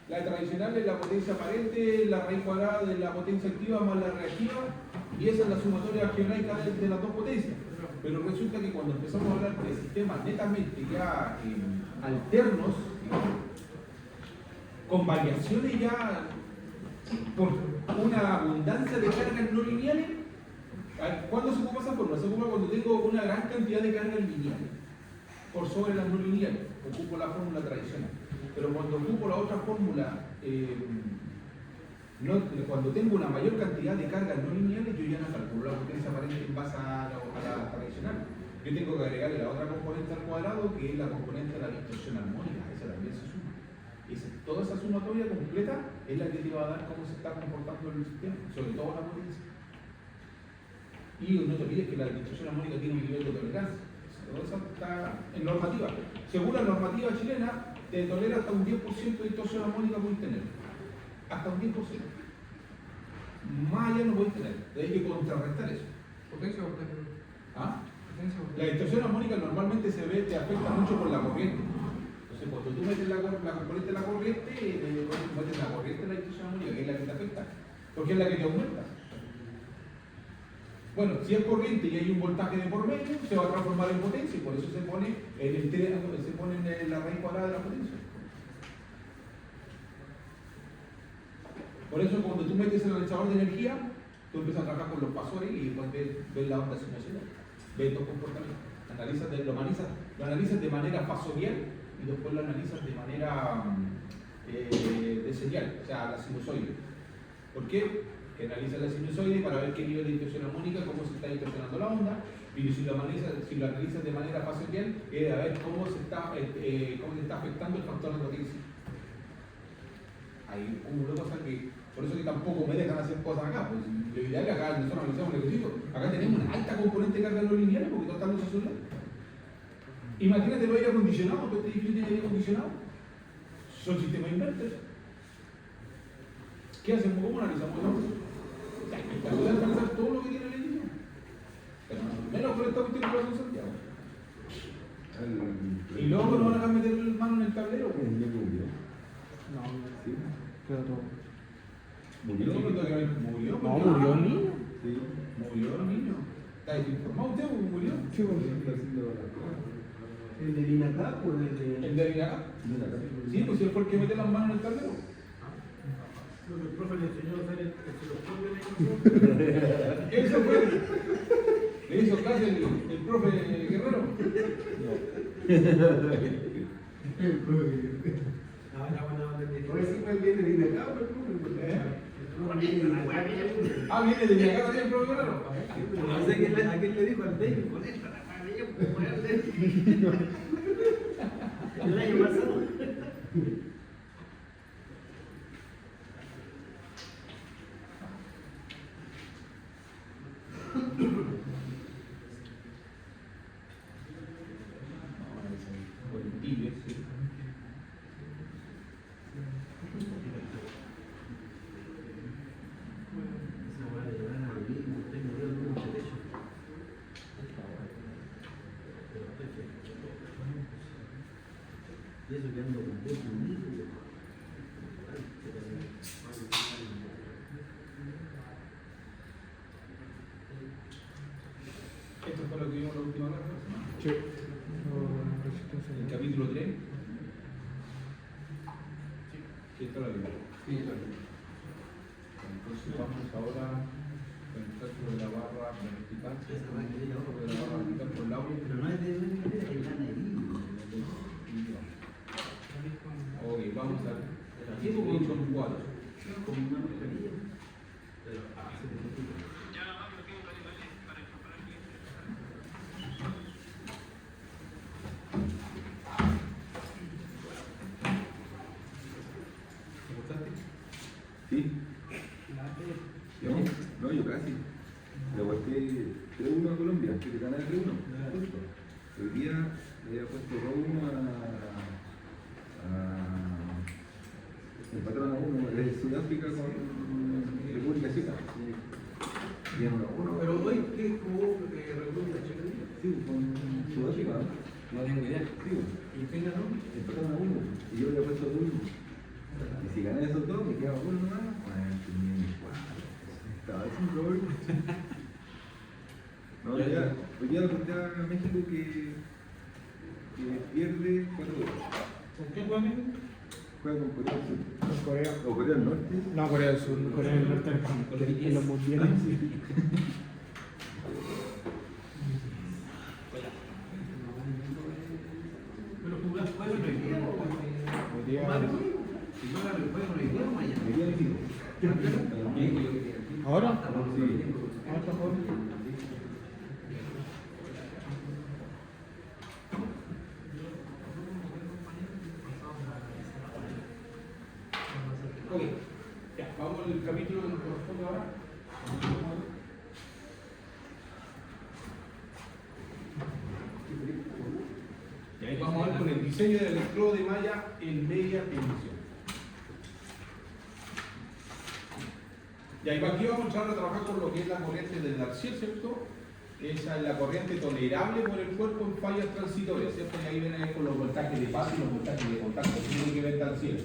La tradicional es la potencia aparente, la raíz cuadrada de la potencia activa más la reactiva, y esa es la sumatoria algebraica de las dos potencias. Pero resulta que cuando empezamos a hablar de sistemas netamente ya alternos, digamos, con variaciones ya por una abundancia de cargas no lineales, ¿cuándo se ocupa esa fórmula? Se ocupa cuando tengo una gran cantidad de cargas lineales por sobre las no lineales, ocupo la fórmula tradicional. Pero cuando ocupo la otra fórmula, cuando tengo una mayor cantidad de cargas no lineales, yo ya no calculo la potencia aparente en base a la tradicional. Yo tengo que agregarle la otra componente al cuadrado, que es la componente de la distorsión armónica. Esa también se suma. Toda esa sumatoria completa es la que te va a dar cómo se está comportando el sistema, sobre todo la potencia. Y no te olvides que la distorsión armónica tiene un nivel de tolerancia. Todo eso está en normativa. Según la normativa chilena, te tolera hasta un 10% de distorsión armónica puedes tener. Hasta un 10%. Más allá no puedes tener. Hay que contrarrestar eso. ¿Potencia o potencia? ¿Ah? ¿Potencia o potencia? La distorsión armónica normalmente te afecta mucho por la corriente. Entonces, cuando tú metes la componente de la corriente, metes la corriente de la distorsión armónica, que es la que te afecta, porque es la que te aumenta. Bueno, si es corriente y hay un voltaje de por medio, se va a transformar en potencia y por eso se pone en la raíz cuadrada de la potencia. Por eso cuando tú metes el analizador de energía, tú empiezas a trabajar con los pasores y después ves la onda sinusoidal, ves estos comportamientos. Lo analizas de manera fasorial y después lo analizas de manera de señal, o sea, la sinusoide. ¿Por qué? Que analiza la sinusoide para ver qué nivel de distorsión armónica, cómo se está distorsionando la onda, y si lo analizas de manera fasorial, a ver cómo se está afectando el factor de potencia. Hay un montón de cosas que, por eso que tampoco me dejan hacer cosas acá, pues lo ideal es que acá nosotros analizamos el ejercicio, acá tenemos una alta componente de carga no lineal porque todas están luces solar. Imagínate los aire acondicionados, que este edificio tiene aire acondicionado, son sistemas inverter. ¿Qué hacemos? ¿Cómo analizamos eso? Para poder analizar todo lo que tiene el edificio. Pero menos por esta cuestión que pasa en Santiago. Y luego no van a meter las manos en el tablero. No, sí, quedó todo. ¿Murió? ¿Murió? No, murió el niño. Sí, murió el niño. ¿Está informado usted o murió? Sí, ¿El de Linacá o el de...? ¿El de Linacá? Sí, pues él fue el que mete las manos en el tablero. Lo que el profe le enseñó a hacer el Eso fue. ¿Le hizo clase el profe Guerrero? El profe. Ah, la buena onda de... Por eso el viene de Linacá o el profe. Ah, viene de Linacá también el profe Guerrero. No sé a quién le dijo al David, con esta la maravilla, pues ponerle. El año pasado. Y eso que ando con vos conmigo. Esto fue lo que vimos la última vez. Sí. El capítulo 3. Sí, esto lo vimos. Sí, Entonces vamos ahora con el cálculo de la barra vertical. De la barra vertical por lado. pero no es de que están ahí. Ok, vamos a ver. Aquí son 4. Como una mascarilla. Sí. No, yo casi. Le aguanté 3-1 a Colombia, que gana el 3-1. Hoy día le había puesto 2-1 empataron a 1 de Sudáfrica con República Checa. Y en 1-1. Pero hoy, ¿qué jugó República Checa? Sí, con Sudáfrica. No tengo idea. Sí, ¿Y quién ganó? empataron a 1. Y yo le había puesto 2-1. Y si gané esos dos, me quedaba uno nomás. Bueno, tenía mi cuatro. Estaba sin problema. No, hoy día apunté a México que pierde 4-2. ¿Con qué juega México? Juega con Corea del Sur. Con Corea. O Corea del Norte. No, Corea del Sur, Corea del Norte en los mundiales. Pero jugar juego no hay día, Hoy día- si juega el juego no hay día, mañana. Me queda México. ¿Ahora? Sí. ¿Ahora está jugando? Ok, ya, vamos al capítulo que nos corresponde ahora. Y ahí vamos a ver con el diseño del electrodo de malla en media tensión. Y ahí aquí vamos a entrar a trabajar con lo que es la corriente del Darcier, ¿cierto? Esa es la corriente tolerable por el cuerpo en fallas transitorias, ¿cierto? Y ahí viene ahí con los voltajes de paso y los voltajes de contacto, tiene que ver Darcier.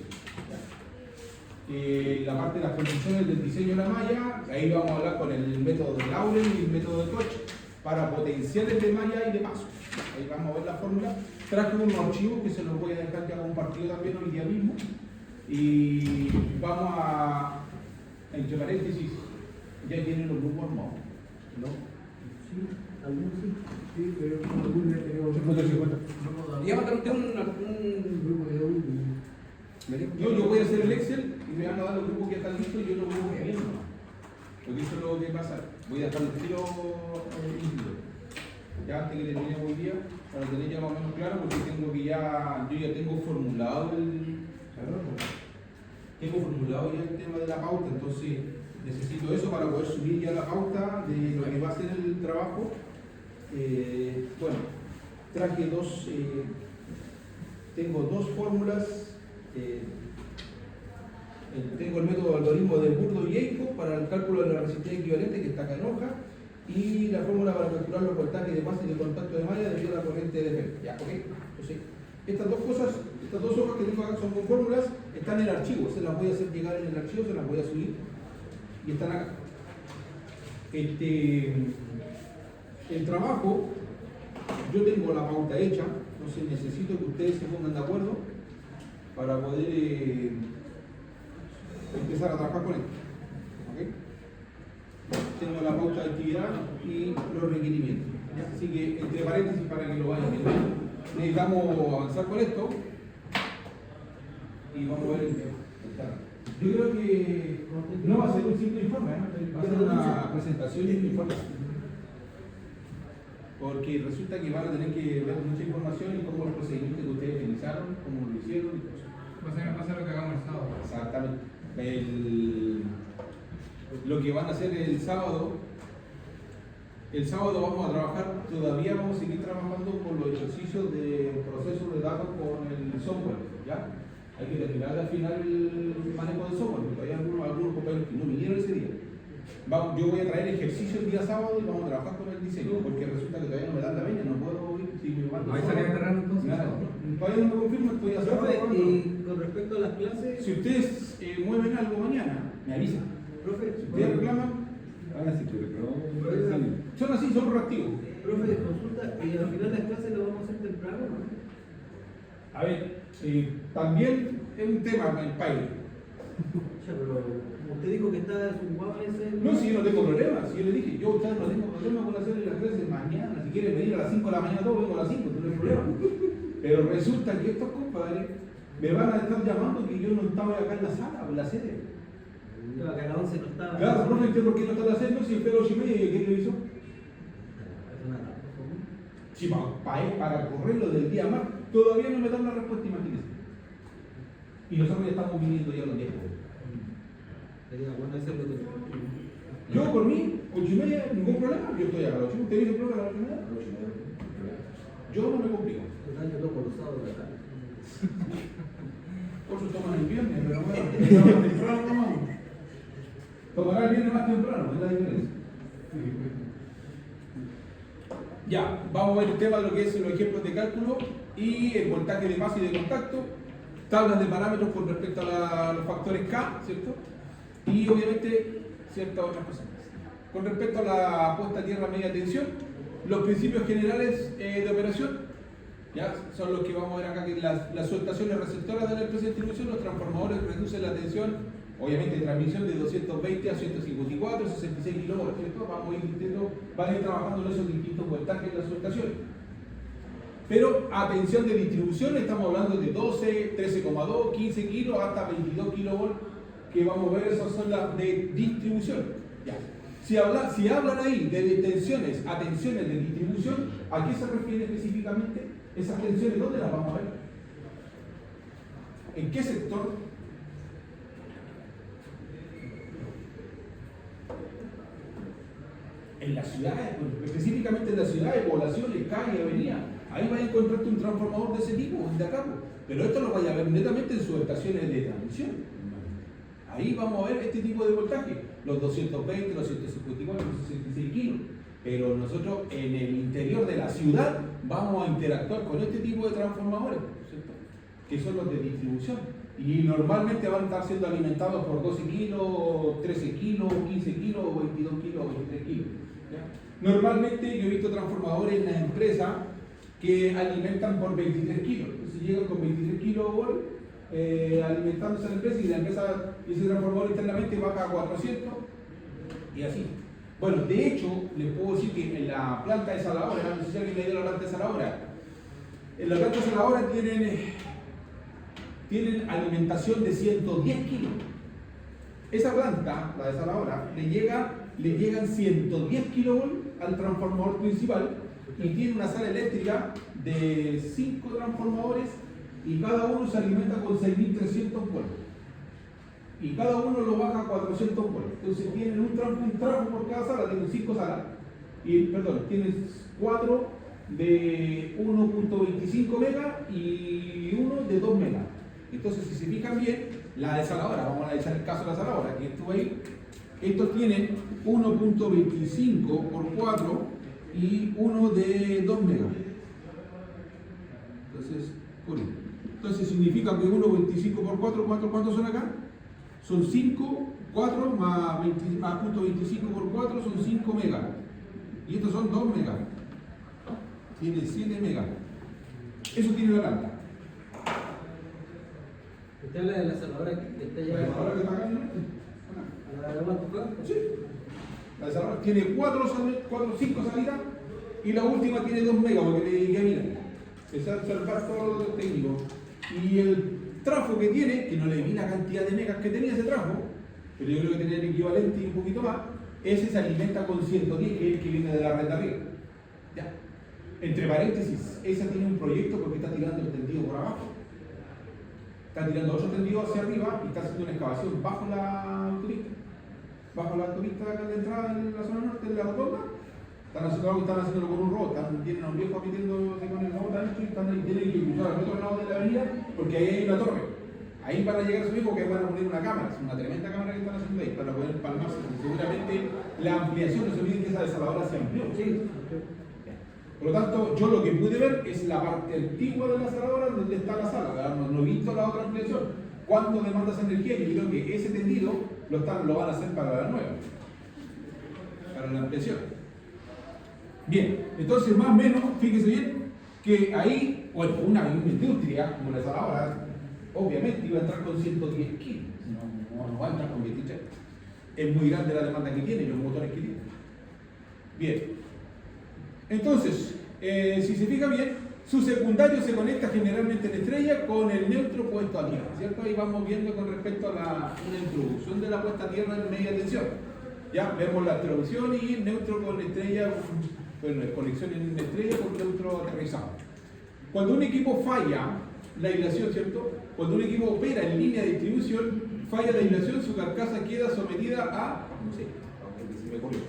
La parte de las condiciones del diseño de la malla, ahí vamos a hablar con el método de Laurel y el método de Koch para potenciales de malla y de paso. Ahí vamos a ver la fórmula. Traje unos archivos que se los voy a dejar ya compartido también hoy día mismo. Y vamos a, entre paréntesis, ya tienen los grupos armados, ¿no? Sí, algunos sí. Sí, pero algunos ya tenemos. 50-50. Ya mandaron usted un grupo de un. Yo voy a hacer el Excel y me van a dar los grupos que están listos y yo los voy moviendo. Porque eso es lo que pasa. Voy a dejar el tiro líquido. Ya antes que termine hoy día, para tener ya más o menos claro, porque tengo que yo ya tengo formulado el tema de la pauta, entonces necesito eso para poder subir ya la pauta de lo que va a ser el trabajo. Bueno, traje tengo dos fórmulas. Tengo el método de algoritmo de Burdo y Eico para el cálculo de la resistencia equivalente que está acá en hoja y la fórmula para calcular los voltajes de base y de contacto de malla debido a la corriente de Feld. Ya, ok. Entonces, estas dos cosas, estas dos hojas que tengo acá son con fórmulas, están en el archivo, se las voy a hacer llegar en el archivo, se las voy a subir y están acá. El trabajo, yo tengo la pauta hecha, entonces necesito que ustedes se pongan de acuerdo para poder empezar a trabajar con esto. ¿Okay? Tengo la pauta de actividad y los requerimientos. ¿Ya? Así que, entre paréntesis, para que lo vayan viendo, necesitamos avanzar con esto y vamos a ver el tema. Yo creo que no va a ser un simple informe, va a ser una presentación y un informe. Porque resulta que van a tener que ver mucha información y cómo los procedimientos que ustedes utilizaron, cómo lo hicieron y todo eso. Va a ser lo que hagamos el sábado. Exactamente. Lo que van a hacer el sábado vamos a trabajar, todavía vamos a seguir trabajando con los ejercicios de proceso de datos con el software, ¿ya? Hay que terminar de afinar el manejo del software, porque hay algunos compañeros que no vinieron ese día. Yo voy a traer ejercicios el día sábado y vamos a trabajar con el diseño, porque resulta que todavía no me dan la veña, no puedo ir si me mando. ¿Vais a salir a terreno entonces? Todavía no me confirmo, estoy a sábado. Profe, y con respecto a las clases, Si ustedes mueven algo mañana, me avisan. profe, Si ustedes reclaman, Sí, pero son así, son proactivos. profe, consulta, y al final las clases las vamos a hacer temprano, ¿no? A ver, también es un tema el país. Ya, pero como usted dijo que está sumado en ese. No, si yo no tengo problema, si yo le dije, yo no tengo problema con hacerle las clases mañana, si quieren venir a las 5 de la mañana, todo vengo a las 5, no hay problema. Pero resulta que estos compadres me van a estar llamando que yo no estaba acá en la sala o en la sede. Claro, que a las 11 no estaba. Claro, profe, ¿usted por qué no está en la sede? No, si espero 8:30 y ¿qué le hizo? Sí, para correrlo del día más, todavía no me dan la respuesta, imagínense. Y nosotros ya estamos viniendo ya los 10. Sería bueno hacerlo de. Yo por mí, 8:30, ningún problema, yo estoy acá a las 8. ¿Usted dice problema a las 8:30? A las 8:30. Yo no me complico. Total, yo toco los sábados de la tarde. Por eso toman el viernes, pero bueno, más temprano tomamos. Tomará el viernes más temprano, es la diferencia. Ya, vamos a ver el tema de lo que es los ejemplos de cálculo y el voltaje de base y de contacto, tablas de parámetros con respecto a los factores factores K, ¿cierto? Y obviamente ciertas otras cosas más. Con respecto a la puesta a tierra a media tensión, los principios generales de operación ¿ya? Son los que vamos a ver acá, que las subestaciones receptoras de la empresa de distribución, los transformadores reducen la tensión, obviamente transmisión de 220 a 154, 66 kilovoltios, ¿cierto? Vamos a ir trabajando en esos distintos voltajes de las subestaciones. Pero a tensión de distribución estamos hablando de 12, 13,2, 15 kilos hasta 22 kilovoltios, que vamos a ver, esas son las de distribución. Ya. Si hablan ahí de tensiones a tensiones de distribución, ¿a qué se refiere específicamente? Esas tensiones, ¿dónde las vamos a ver? ¿En qué sector? En las ciudades, específicamente en las ciudades, poblaciones, calles, avenidas. Ahí vas a encontrarte un transformador de ese tipo, de acá. Pero esto lo vaya a ver netamente en sus estaciones de transmisión. Ahí vamos a ver este tipo de voltaje, los 220, los 154, los 66 kilos. Pero nosotros en el interior de la ciudad vamos a interactuar con este tipo de transformadores, ¿cierto? Que son los de distribución. Y normalmente van a estar siendo alimentados por 12 kilos, 13 kilos, 15 kilos, 22 kilos, 23 kilos. ¿Ya? Normalmente yo he visto transformadores en las empresas que alimentan por 23 kilos. Entonces llegan con 23 kilovolts alimentándose a la empresa, y la empresa, ese transformador internamente baja a 400 y así. Bueno, de hecho, les puedo decir que en la planta desaladora, no sé si alguien le dio la planta desaladora, en la planta desaladora tienen alimentación de 110 kilos. Esa planta, la desaladora, le llegan 110 kilovolts al transformador principal y tiene una sala eléctrica de 5 transformadores y cada uno se alimenta con 6.300 volts. Y cada uno lo baja a 400 volts. Entonces tienen un trafo por cada sala, tienen 5 salas. Y, perdón, tienen 4 de 1.25 megas y uno de 2 megas. Entonces, si se fijan bien, la desaladora, vamos a echar el caso de la desaladora, que estuvo ahí, estos tienen 1.25 por 4 y uno de 2 megas. Entonces, por uno. Entonces significa que 1.25 por 4, ¿cuántos son acá? Son 5, 4 más 0.25 por 4 son 5 megas. Y estos son 2 megas. Tiene 7 megas. Eso tiene la planta. ¿Usted habla de la desaladora que está ¿La llegando desaladora que está acá? a la de Huantucán? Sí. La desaladora tiene 5 salidas y la última tiene 2 megas, porque le dije, mira, es observar todo lo técnico. Y el trafo que tiene, que no le vi la cantidad de megas que tenía ese trafo, pero yo creo que tenía el equivalente y un poquito más, ese se alimenta con 110, que es el que viene de la red de arriba. Ya. Entre paréntesis, esa tiene un proyecto porque está tirando el tendido por abajo. Está tirando otro tendido hacia arriba y está haciendo una excavación bajo la autopista. Bajo la autopista de entrada en la zona norte de la rotonda. Están haciéndolo con un robot, tienen a un viejo metiéndose con el robot adentro y tienen que cruzar al otro lado de la avenida porque ahí hay una torre. Ahí van a llegar a su viejo que van a poner una cámara, es una tremenda cámara que están haciendo ahí para poder palmarse. Seguramente la ampliación, no se olviden que esa desaladora se amplió. Sí. Por lo tanto, yo lo que pude ver es la parte antigua de la desaladora donde está la sala, ¿verdad? No he visto la otra ampliación. ¿Cuánto demanda esa energía? Y creo que ese tendido lo van a hacer para la nueva, para la ampliación. Bien, entonces más o menos, fíjese bien, que ahí, bueno, una industria como la desaladora, obviamente iba a entrar con 110 kilos, no va a entrar con 23. Es muy grande la demanda que tiene y los motores que tiene. Bien, entonces, si se fija bien, su secundario se conecta generalmente en estrella con el neutro puesto a tierra, ¿cierto? Ahí vamos viendo con respecto a una introducción de la puesta a tierra en media tensión. Ya vemos la introducción y el neutro con estrella, bueno, conexión en estrella con neutro aterrizado. Cuando un equipo falla la aislación, ¿cierto? Cuando un equipo opera en línea de distribución, falla la aislación, su carcasa queda sometida a, no sé, se me ocurrió,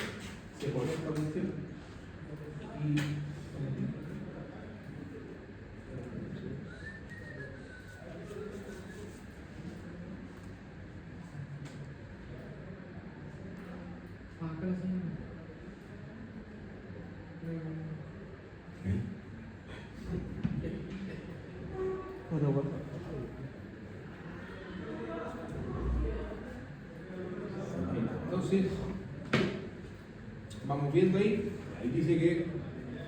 se conecta con este. Entonces, vamos viendo ahí dice que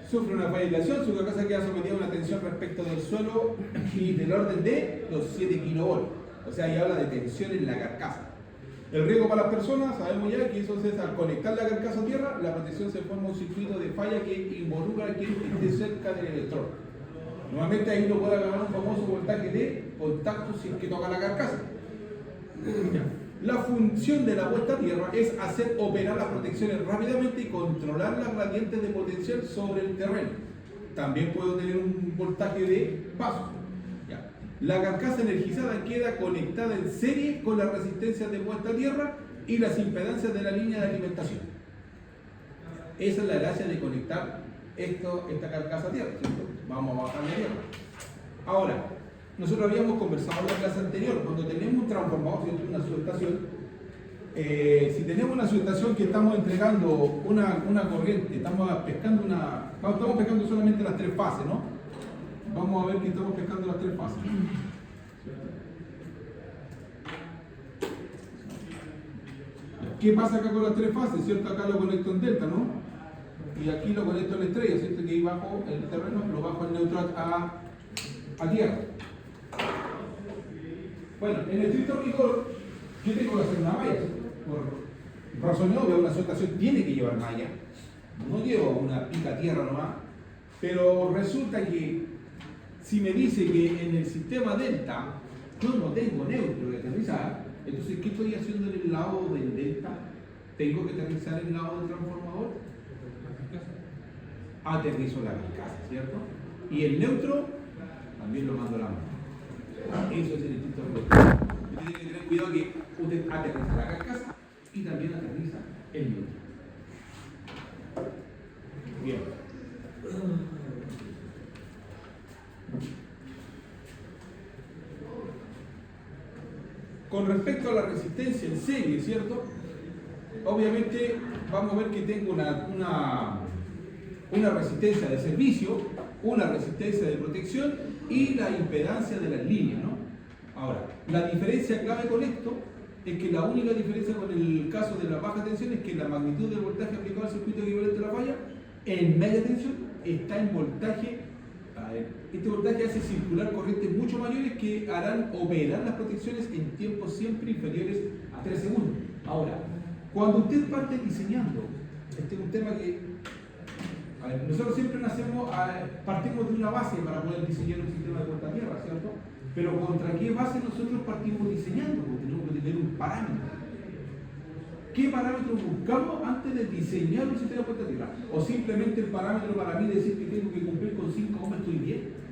sufre una falla su carcasa queda sometida a una tensión respecto del suelo y del orden de los 7 kilovolts. O sea, ahí habla de tensión en la carcasa. El riesgo para las personas, sabemos ya que eso es al conectar la carcasa a tierra, la protección se forma un circuito de falla que involucra a quien esté cerca del electrodo. Normalmente ahí no puede agarrar un famoso voltaje de contacto si es que toca la carcasa. La función de la puesta a tierra es hacer operar las protecciones rápidamente y controlar las gradientes de potencial sobre el terreno. También puede tener un voltaje de paso. La carcasa energizada queda conectada en serie con las resistencias de puesta a tierra y las impedancias de la línea de alimentación. Esa es la gracia de conectar esta carcasa a tierra, ¿cierto? Vamos a bajar la tierra. Ahora, nosotros habíamos conversado en la clase anterior, cuando tenemos un transformador, ¿cierto? Una subestación, si tenemos una subestación que estamos entregando una corriente, estamos pescando solamente las 3 fases, ¿no? Vamos a ver que estamos pescando las 3 fases. ¿Qué pasa acá con las 3 fases? ¿Cierto? Acá lo conecto en delta, ¿no? Y aquí lo conecto en la estrella, ¿cierto? Que ahí bajo el terreno, lo bajo en neutral a tierra. Bueno, en el estricto rigor, yo tengo que hacer una malla, ¿cierto? Por razón obvia, una subestación tiene que llevar malla. No llevo una pica tierra nomás. Pero resulta que si me dice que en el sistema delta yo no tengo neutro de aterrizar, entonces ¿qué estoy haciendo en el lado del delta? ¿Tengo que aterrizar en el lado del transformador? Aterrizo la carcasa, ¿cierto? Y el neutro también lo mando a la mano. Eso es el instinto de usted tiene que tener cuidado que usted aterriza la carcasa y también aterriza el neutro. Bien. Con respecto a la resistencia en serie, ¿cierto? Obviamente vamos a ver que tengo una resistencia de servicio, una resistencia de protección y la impedancia de las líneas, ¿no? Ahora, la diferencia clave con esto es que la única diferencia con el caso de la baja tensión es que la magnitud del voltaje aplicado al circuito equivalente a la falla en media tensión está en voltaje. Este voltaje hace circular corrientes mucho mayores que harán operar las protecciones en tiempos siempre inferiores a 3 segundos. Ahora, cuando usted parte diseñando, este es un tema que nosotros siempre partimos de una base para poder diseñar un sistema de puesta a tierra, ¿cierto? Pero ¿contra qué base nosotros partimos diseñando? Porque tenemos que tener un parámetro. ¿Qué parámetros buscamos antes de diseñar un sistema de puesta a tierra? ¿O simplemente el parámetro para mí decir que tengo que cumplir con 5 ohms estoy bien?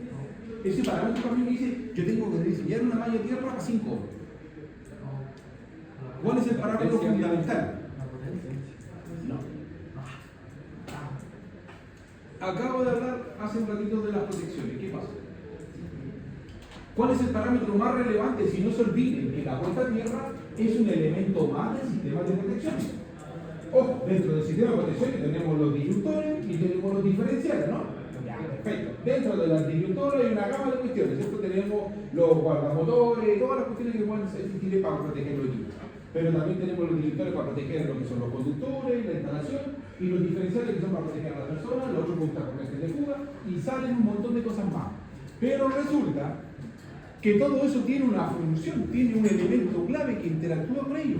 Ese parámetro para mí me dice, yo tengo que diseñar una malla de tierra para 5 ohms. ¿Cuál es el parámetro fundamental? No. Acabo de hablar hace un ratito de las protecciones. ¿Qué pasa? ¿Cuál es el parámetro más relevante? Si no se olviden que la puesta a tierra es un elemento más del sistema de protección. Ojo, dentro del sistema de protección tenemos los disyuntores y tenemos los diferenciales, ¿no? Ya, perfecto. Dentro de los disyuntores hay una gama de cuestiones, ¿cierto? Tenemos los guardamotores, todas las cuestiones que pueden existir para proteger los equipos. Pero también tenemos los disyuntores para proteger lo que son los conductores, la instalación, y los diferenciales que son para proteger a las personas, los otros para corrientes de fuga, y salen un montón de cosas más. Pero resulta que todo eso tiene una función, tiene un elemento clave que interactúa con ello.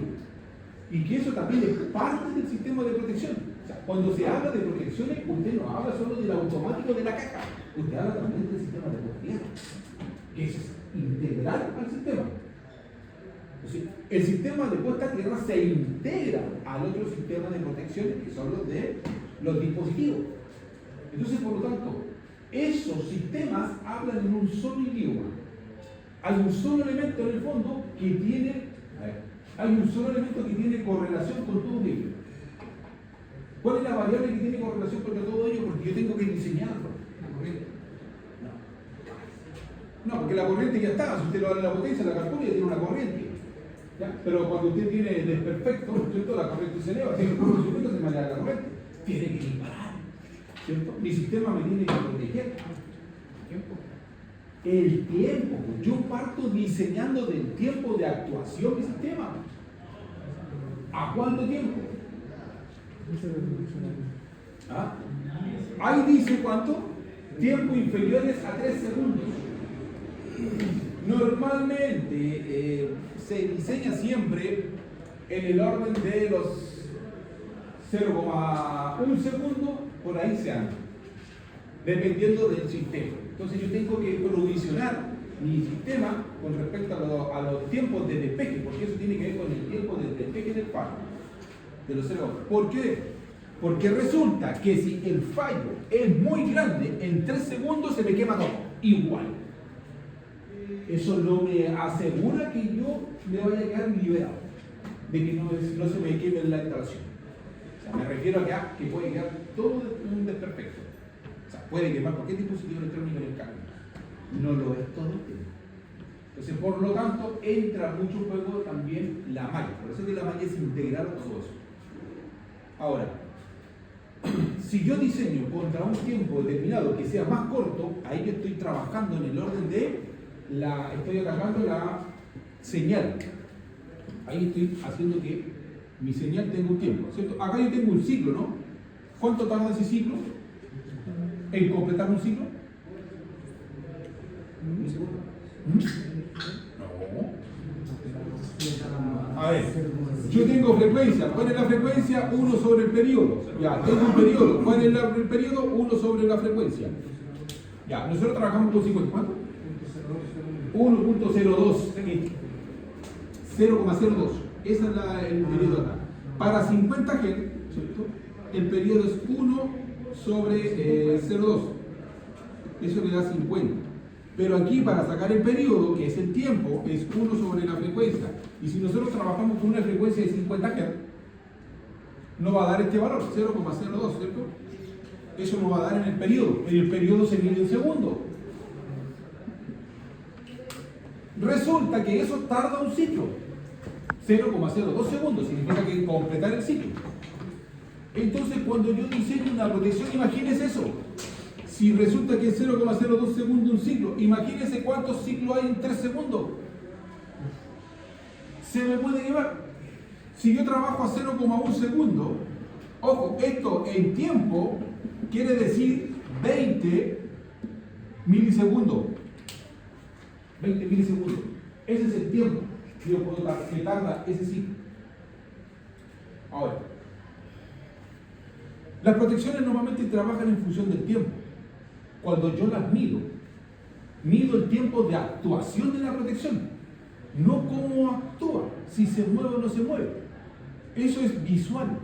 Y que eso también es parte del sistema de protección. O sea, cuando se habla de protecciones, usted no habla solo del automático de la caja, usted habla también del sistema de protección, que es integral al sistema. Entonces, el sistema de puesta a tierra se integra al otro sistema de protecciones, que son los de los dispositivos. Entonces, por lo tanto, esos sistemas hablan en un solo idioma. Hay un solo elemento en el fondo que tiene, correlación con todos ellos. ¿Cuál es la variable que tiene correlación con todo ello? Porque yo tengo que diseñarlo. La corriente. No, porque la corriente ya está. Si usted lo da en la potencia, la calcula y ya tiene una corriente. ¿Ya? Pero cuando usted tiene desperfecto, ¿cierto? La corriente se eleva, tiene un conocimiento, se maneja la corriente. Tiene que disparar, ¿cierto? Mi sistema me tiene que proteger. El tiempo, yo parto diseñando del tiempo de actuación del sistema. ¿A cuánto tiempo? ¿Ah? Ahí dice cuánto, tiempo inferiores a 3 segundos. Normalmente se diseña siempre en el orden de los 0,1 segundo, por ahí se anda, dependiendo del sistema. Entonces yo tengo que provisionar mi sistema con respecto a los tiempos de despeje, porque eso tiene que ver con el tiempo de despeje del fallo, de los 0. ¿Por qué? Porque resulta que si el fallo es muy grande, en 3 segundos se me quema todo, igual. Eso no me asegura que yo me vaya a quedar liberado, de que no se me queme la instalación. O sea, me refiero a que puede quedar todo un desperfecto. O sea, puede quemar cualquier dispositivo electrónico en el cambio. No lo es todo el tiempo. Entonces, por lo tanto, entra mucho en juego también la malla. Por eso que la malla es integral a todo eso. Ahora, si yo diseño contra un tiempo determinado que sea más corto, ahí yo estoy trabajando en el orden de estoy atacando la señal. Ahí estoy haciendo que mi señal tenga un tiempo, ¿cierto? Acá yo tengo un ciclo, ¿no? ¿Cuánto tarda ese ciclo en completar un ciclo? ¿Un segundo? No. A ver, yo tengo frecuencia. ¿Cuál es la frecuencia? 1 sobre el periodo. Ya, tengo un periodo. ¿Cuál es el periodo? 1 sobre la frecuencia. Ya, nosotros trabajamos con 50. ¿Cuánto? 1.02. 0,02. Ese es el periodo acá. Para 50 Hz, ¿cierto? El periodo es 1 sobre 0,2. Eso le da 50. Pero aquí para sacar el periodo, que es el tiempo, es 1 sobre la frecuencia. Y si nosotros trabajamos con una frecuencia de 50 Hz, no va a dar este valor, 0,02, ¿cierto? Eso no va a dar en el periodo. En el periodo se mide en segundos. Resulta que eso tarda un ciclo. 0,02 segundos, significa que completar el ciclo. Entonces, cuando yo diseño una protección, imagínense eso. Si resulta que es 0,02 segundos un ciclo, imagínense cuántos ciclos hay en 3 segundos. Se me puede llevar. Si yo trabajo a 0,1 segundo, ojo, esto en tiempo quiere decir 20 milisegundos. 20 milisegundos. Ese es el tiempo que yo puedo que tarda ese ciclo. Ahora, las protecciones normalmente trabajan en función del tiempo. Cuando yo las mido el tiempo de actuación de la protección, no cómo actúa, si se mueve o no se mueve. Eso es visual.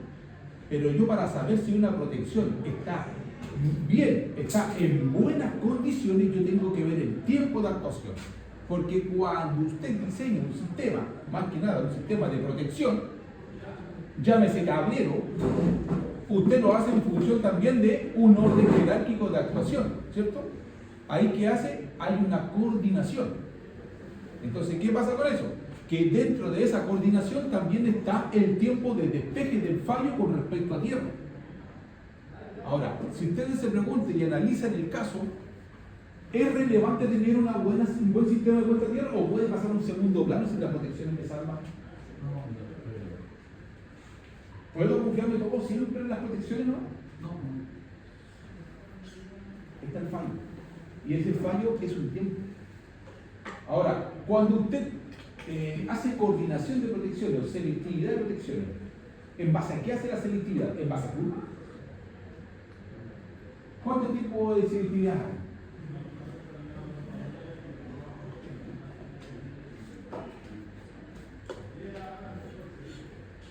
Pero yo, para saber si una protección está bien, está en buenas condiciones, yo tengo que ver el tiempo de actuación. Porque cuando usted diseña un sistema, más que nada un sistema de protección, llámese tablero, usted lo hace en función también de un orden jerárquico de actuación, ¿cierto? Ahí, ¿qué hace? Hay una coordinación. Entonces, ¿qué pasa con eso? Que dentro de esa coordinación también está el tiempo de despeje del fallo con respecto a tierra. Ahora, si ustedes se preguntan y analizan el caso, ¿es relevante tener un buen sistema de vuelta a tierra o puede pasar un segundo plano si la protección es desarmada? ¿Puedo confiarme todo siempre en las protecciones? No. Está el fallo. Y ese fallo es un tiempo. Ahora, cuando usted hace coordinación de protecciones o selectividad de protecciones, ¿en base a qué hace la selectividad? En base a curva. ¿Cuánto tipo de selectividad hay?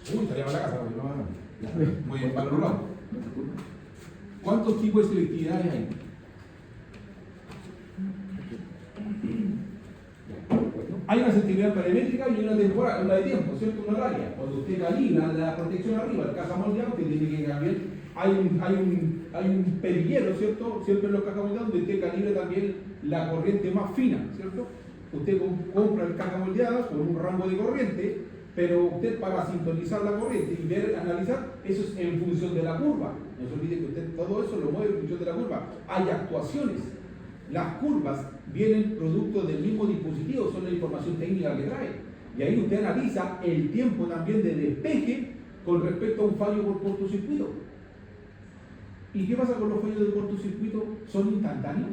Estaría para la casa, no. Muy bien, para el lado. ¿Cuántos tipos de selectividades hay? Hay una selectividad paramétrica y una temporal, una de tiempo, ¿cierto? Una horaria. Cuando usted calibra la protección arriba, el caja moldeado, usted tiene que cambiar. Hay un perillero, ¿cierto? Siempre en los cajas moldeados, donde usted calibra también la corriente más fina, ¿cierto? Usted compra el caja moldeado con un rango de corriente, pero usted, para sintonizar la corriente y ver, analizar, eso es en función de la curva. No se olvide que usted todo eso lo mueve en función de la curva. Hay actuaciones. Las curvas vienen producto del mismo dispositivo, son la información técnica que trae. Y ahí usted analiza el tiempo también de despeje con respecto a un fallo por cortocircuito. ¿Y qué pasa con los fallos de cortocircuito? Son instantáneos.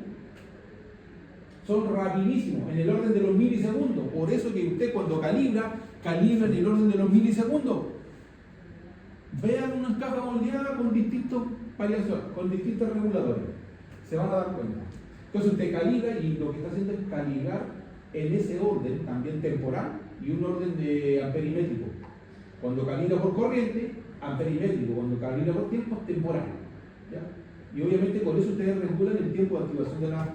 Son rapidísimos, en el orden de los milisegundos. Por eso que usted cuando calibra en el orden de los milisegundos. Vean una caja moldeada con distintos variaciones, con distintos reguladores. Se van a dar cuenta. Entonces usted calibra y lo que está haciendo es calibrar en ese orden, también temporal, y un orden de amperimétrico. Cuando calibra por corriente, amperimétrico. Cuando calibra por tiempo, temporal. ¿Ya? Y obviamente con eso ustedes regulan el tiempo de activación de la...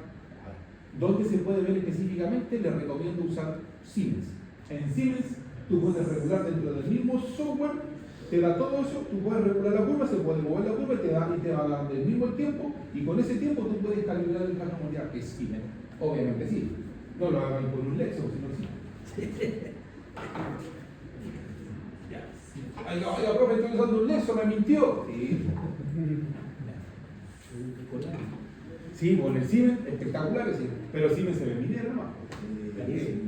¿Dónde se puede ver específicamente? Les recomiendo usar Siemens. En Siemens tú puedes regular dentro del mismo software, te da todo eso, tú puedes regular la curva, se puede mover la curva y te va a dar del mismo el tiempo, y con ese tiempo tú puedes calibrar el caja mundial, que es Siemens. Obviamente sí. No lo hagan por un Lexo, sino sí. Oiga, profe, estoy usando un Lexo, me mintió. Sí. Sí, con el Siemens, espectacular ese, pero Siemens se ve minero nomás.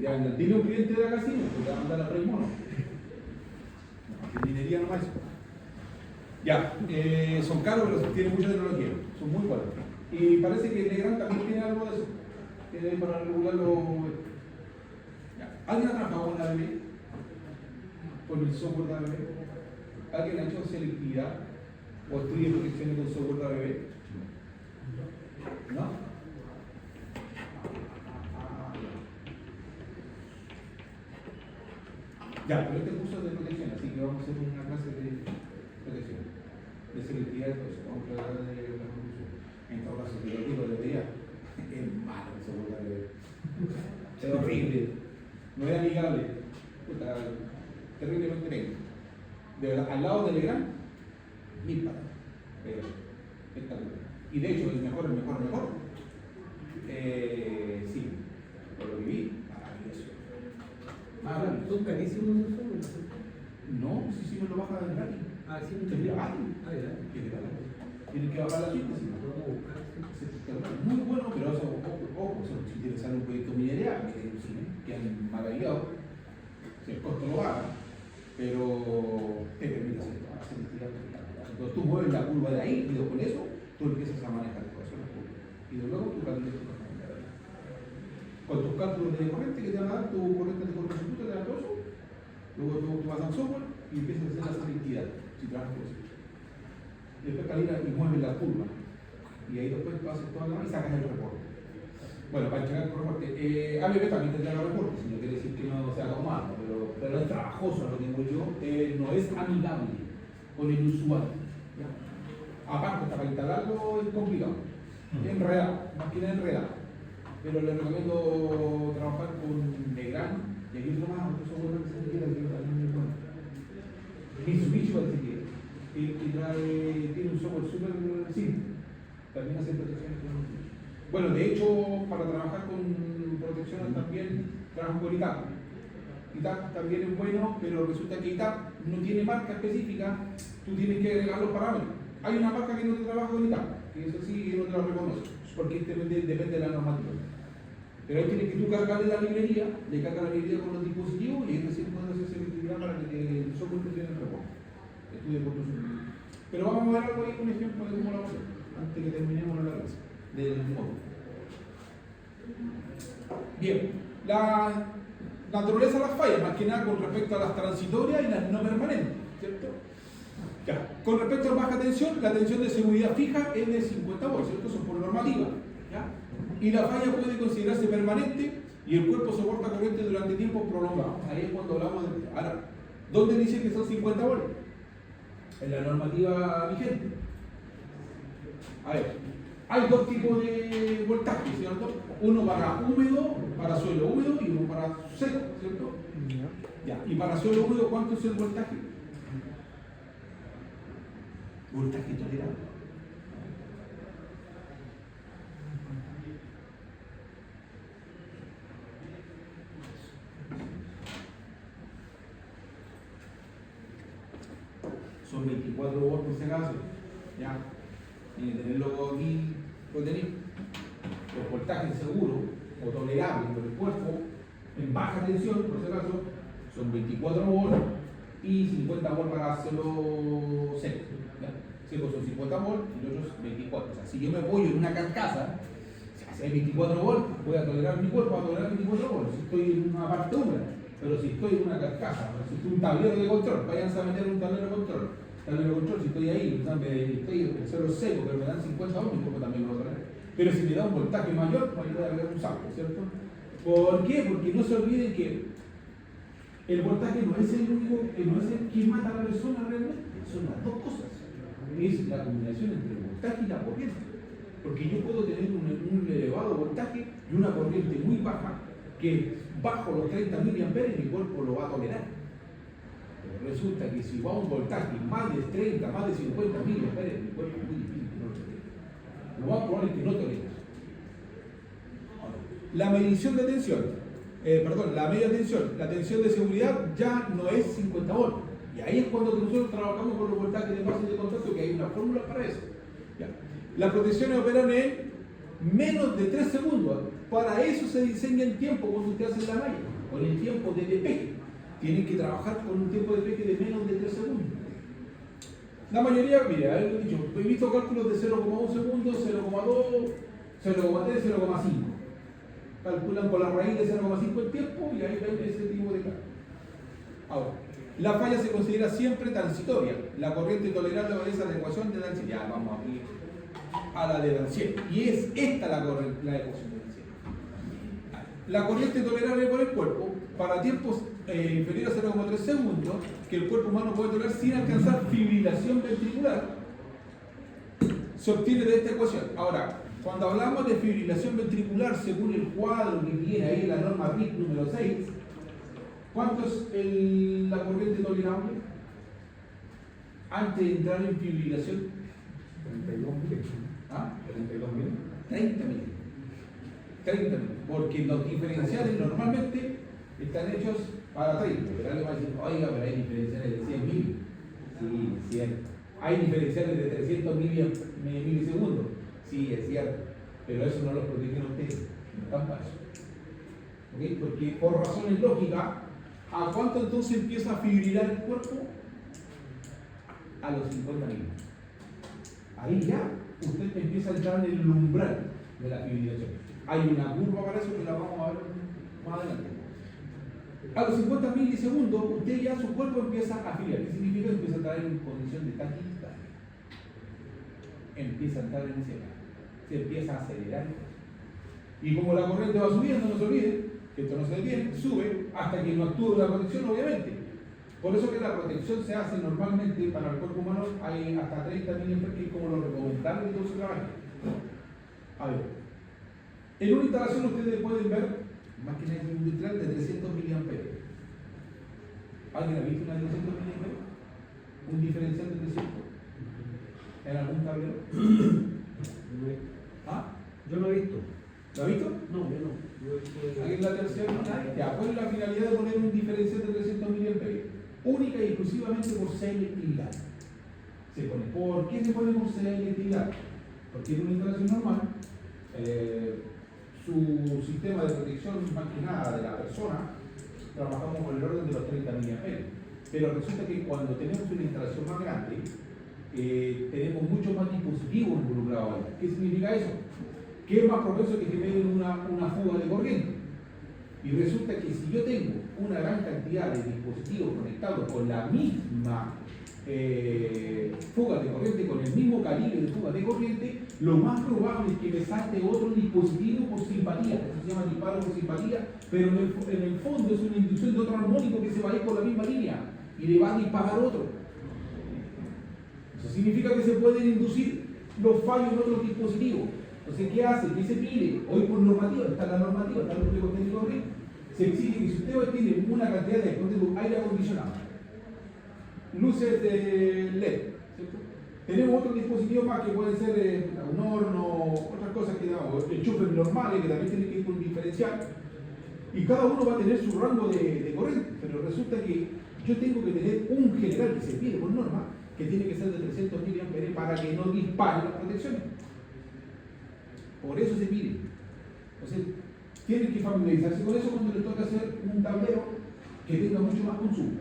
Ya dile a un cliente de acá Siemens, te va a mandar a Rey Mono. No, minería nomás eso. Ya, son caros, pero tienen mucha tecnología, son muy buenos. Y parece que Legrand también tiene algo de eso, tiene para regularlo. ¿Alguien ha trabajado con ABB? ¿Con el software de ABB? ¿Alguien ha hecho selectividad o estudio de protecciones con software de ABB? ¿No? Ya, pero este curso es de protección, así que vamos a hacer una clase de protección, de selectividad y todo eso. Vamos a hablar de la conclusión. En todo caso, si lo digo, debería. Es malo el software de ABB. Es horrible. No es amigable. Puta, terriblemente negro. De verdad, al lado de Legrand, 1000 patas. Pero, espectacular. Y de hecho, es mejor. Sí, por lo que vi, maravilloso. Son carísimos esos softwares. No, si me lo baja del gratis. Sí, Es gratis. ya. Tienen que bajar la síntesis. Muy bueno, pero eso, ojo, si tienes un proyecto minería, que han maravillado, si el costo lo baja, pero te permite hacer selectividad. Entonces tú mueves la curva de ahí y con eso tú empiezas a manejar todo eso, la curva. Y luego tú calculas tu corriente. Con tus cálculos de corriente que te van a dar, tu corriente de cortocircuito te da todo eso, luego tú vas al software y empiezas a hacer la selectividad, si trabajas con eso. Y después calibras y mueves la curva. Y ahí después tú haces toda la y sacas el reporte. Bueno, para entregar el reporte, ABB también te entrega reporte, si no quiere decir que no se haga humano, pero es trabajoso, lo digo yo, no es amigable con el usuario. ¿Ya? Aparte, hasta para instalarlo es complicado, enredado, más que nada enredado. Pero les recomiendo trabajar con Legrand, y aquí otro más, otro software que se quiera, que también es muy bueno. Mitsubishi parece que tiene un software súper simple. También hace protecciones con Mitsubishi. Bueno, de hecho, para trabajar con protecciones también trabajo con ITAP. ITAP también es bueno, pero resulta que ITAP no tiene marca específica, tú tienes que agregar los parámetros. Hay una marca que no te trabaja con ITAP, que eso sí no te lo reconoce, porque depende de la normativa. Pero ahí tienes que tú cargarle la librería, le cargas la librería con los dispositivos y ahí recién puedes hacer selectividad para que el software funcione en el reporte. Estudia por tu software. Pero vamos a ver algo ahí, un ejemplo de cómo lo vamos a hacer, antes que terminemos la clase del módulo. Bien, la naturaleza de las fallas, más que nada con respecto a las transitorias y las no permanentes, ¿cierto? Ya. Con respecto a baja tensión, la tensión de seguridad fija es de 50 volts, ¿cierto? Eso es por normativa. ¿Ya? Y la falla puede considerarse permanente y el cuerpo soporta corriente durante tiempos prolongados. Ahí es cuando hablamos de... Ahora, ¿dónde dice que son 50 volts? En la normativa vigente. A ver, hay dos tipos de voltaje, ¿cierto? Uno para húmedo, para suelo húmedo y uno para seco, ¿cierto? Ya. Y para suelo húmedo, ¿cuánto es el voltaje? Voltaje tolerable. Son 24 volts por si acaso. Ya. Tiene que tenerlo aquí contenido. Los voltajes seguros o tolerables por el cuerpo en baja tensión, por si acaso, son 24 volts y 50 volts para hacerlo seco. ¿Ya? Seco son 50 volts y los otros 24. O sea, si yo me apoyo en una carcasa, si hay 24 volts, voy a tolerar mi cuerpo, va a tolerar 24 volts. Si estoy en una parte húmeda, pero si estoy en una carcasa, si estoy en un tablero de control, váyanse a meter en un tablero de control. Tablero de control, si estoy ahí, estoy en cero seco, pero me dan 50 ohms, mi cuerpo también lo va a tolerar. Pero si me da un voltaje mayor, pues ahí voy a haber un salto, ¿cierto? ¿Por qué? Porque no se olviden que el voltaje no es el único, no es el que mata a la persona realmente, son las dos cosas. Es la combinación entre el voltaje y la corriente. Porque yo puedo tener un elevado voltaje y una corriente muy baja, que bajo los 30 mA mi cuerpo lo va a tolerar. Pero resulta que si va a un voltaje más de 30, más de 50 mA, mi cuerpo es muy difícil que no lo tolere. Lo más probable es que no tolere. La medición de tensión, la media tensión, la tensión de seguridad ya no es 50 volts. Y ahí es cuando nosotros trabajamos con los voltajes de base de contacto, que hay una fórmula para eso. ¿Ya? Las protecciones operan en menos de 3 segundos. Para eso se diseña el tiempo cuando usted hace la malla, con el tiempo de despeje. Tienen que trabajar con un tiempo de despeje de menos de 3 segundos. La mayoría, mira, he dicho, he visto cálculos de 0,1 segundos, 0,2, 0,3, 0,5. Calculan con la raíz de 0,5 el tiempo y ahí ven ese tipo de cálculo. Ahora, la falla se considera siempre transitoria. La corriente tolerable obedece a la ecuación de Dancier. Ya vamos aquí a la de Dancier. Y es esta la ecuación de Dancier. La corriente tolerable por el cuerpo para tiempos inferiores a 0,3 segundos que el cuerpo humano puede tolerar sin alcanzar fibrilación ventricular se obtiene de esta ecuación. Ahora, cuando hablamos de fibrilación ventricular según el cuadro que viene ahí en la norma RIC número 6, ¿cuánto es la corriente tolerable antes de entrar en fibrilación? 32 mil. ¿Ah? 32 mil. 30 mil. 30 mil. Porque los diferenciales normalmente están hechos para 30. Pero alguien va a decir, oiga, pero hay diferenciales de 100 mil. Sí, es cierto. Hay diferenciales de 300 milisegundos. Sí, es cierto. Pero eso no los protegen a ustedes. No están para eso. ¿Okay? Porque por razones lógicas, ¿a cuánto entonces empieza a fibrilar el cuerpo? A los 50 mil. Ahí ya usted empieza a entrar en el umbral de la fibrilación. Hay una curva para eso que la vamos a ver más adelante. A los 50 milisegundos, usted ya su cuerpo empieza a fibrilar. ¿Qué significa? Empieza a entrar en condición de taquicardia. Empieza a entrar en ese grado. Se empieza a acelerar. Y como la corriente va subiendo, no se olviden que esto no se detiene, sube hasta que no actúe la protección, obviamente. Por eso que la protección se hace normalmente para el cuerpo humano, hay hasta 30 mA, que es como lo recomendable de todo su trabajo. A ver, en una instalación ustedes pueden ver máquinas industriales de 300 mA. ¿Alguien ha visto una de 300 mA? ¿Un diferencial de 300? ¿En algún tablero? ¿Ah? Yo no he visto. ¿Lo ha visto? No, yo no. ¿Alguien la tercera? Ya, ¿cuál es la finalidad de poner un diferencial de 300 mA? Única y exclusivamente por selectividad. Se pone. ¿Por qué se pone por selectividad? Porque en una instalación normal, su sistema de protección más que nada de la persona, trabajamos con el orden de los 30 mA. Pero resulta que cuando tenemos una instalación más grande, tenemos muchos más dispositivos involucrados ahí. ¿Qué significa eso? Que es más propenso que generen una fuga de corriente. Y resulta que si yo tengo una gran cantidad de dispositivos conectados con la misma fuga de corriente, con el mismo calibre de fuga de corriente, lo más probable es que me salte otro dispositivo por simpatía. Eso se llama disparo por simpatía, pero en el fondo es una inducción de otro armónico que se va a ir por la misma línea y le va a disparar otro. Eso significa que se pueden inducir los fallos en otros dispositivos. Entonces, ¿qué hace? ¿Qué se pide? Hoy por normativa, está la normativa, está el código técnico RIC, se exige que si usted tiene una cantidad de aire acondicionado, luces de LED, ¿cierto? Tenemos otros dispositivos más que pueden ser un horno, otras cosas que damos, enchufes normales que también tienen que ir con diferencial, y cada uno va a tener su rango de corriente, pero resulta que yo tengo que tener un general que se pide por norma, que tiene que ser de 300 mA para que no dispare las protecciones. Por eso se pide. Entonces, tienen que familiarizarse con eso cuando les toca hacer un tablero que tenga mucho más consumo.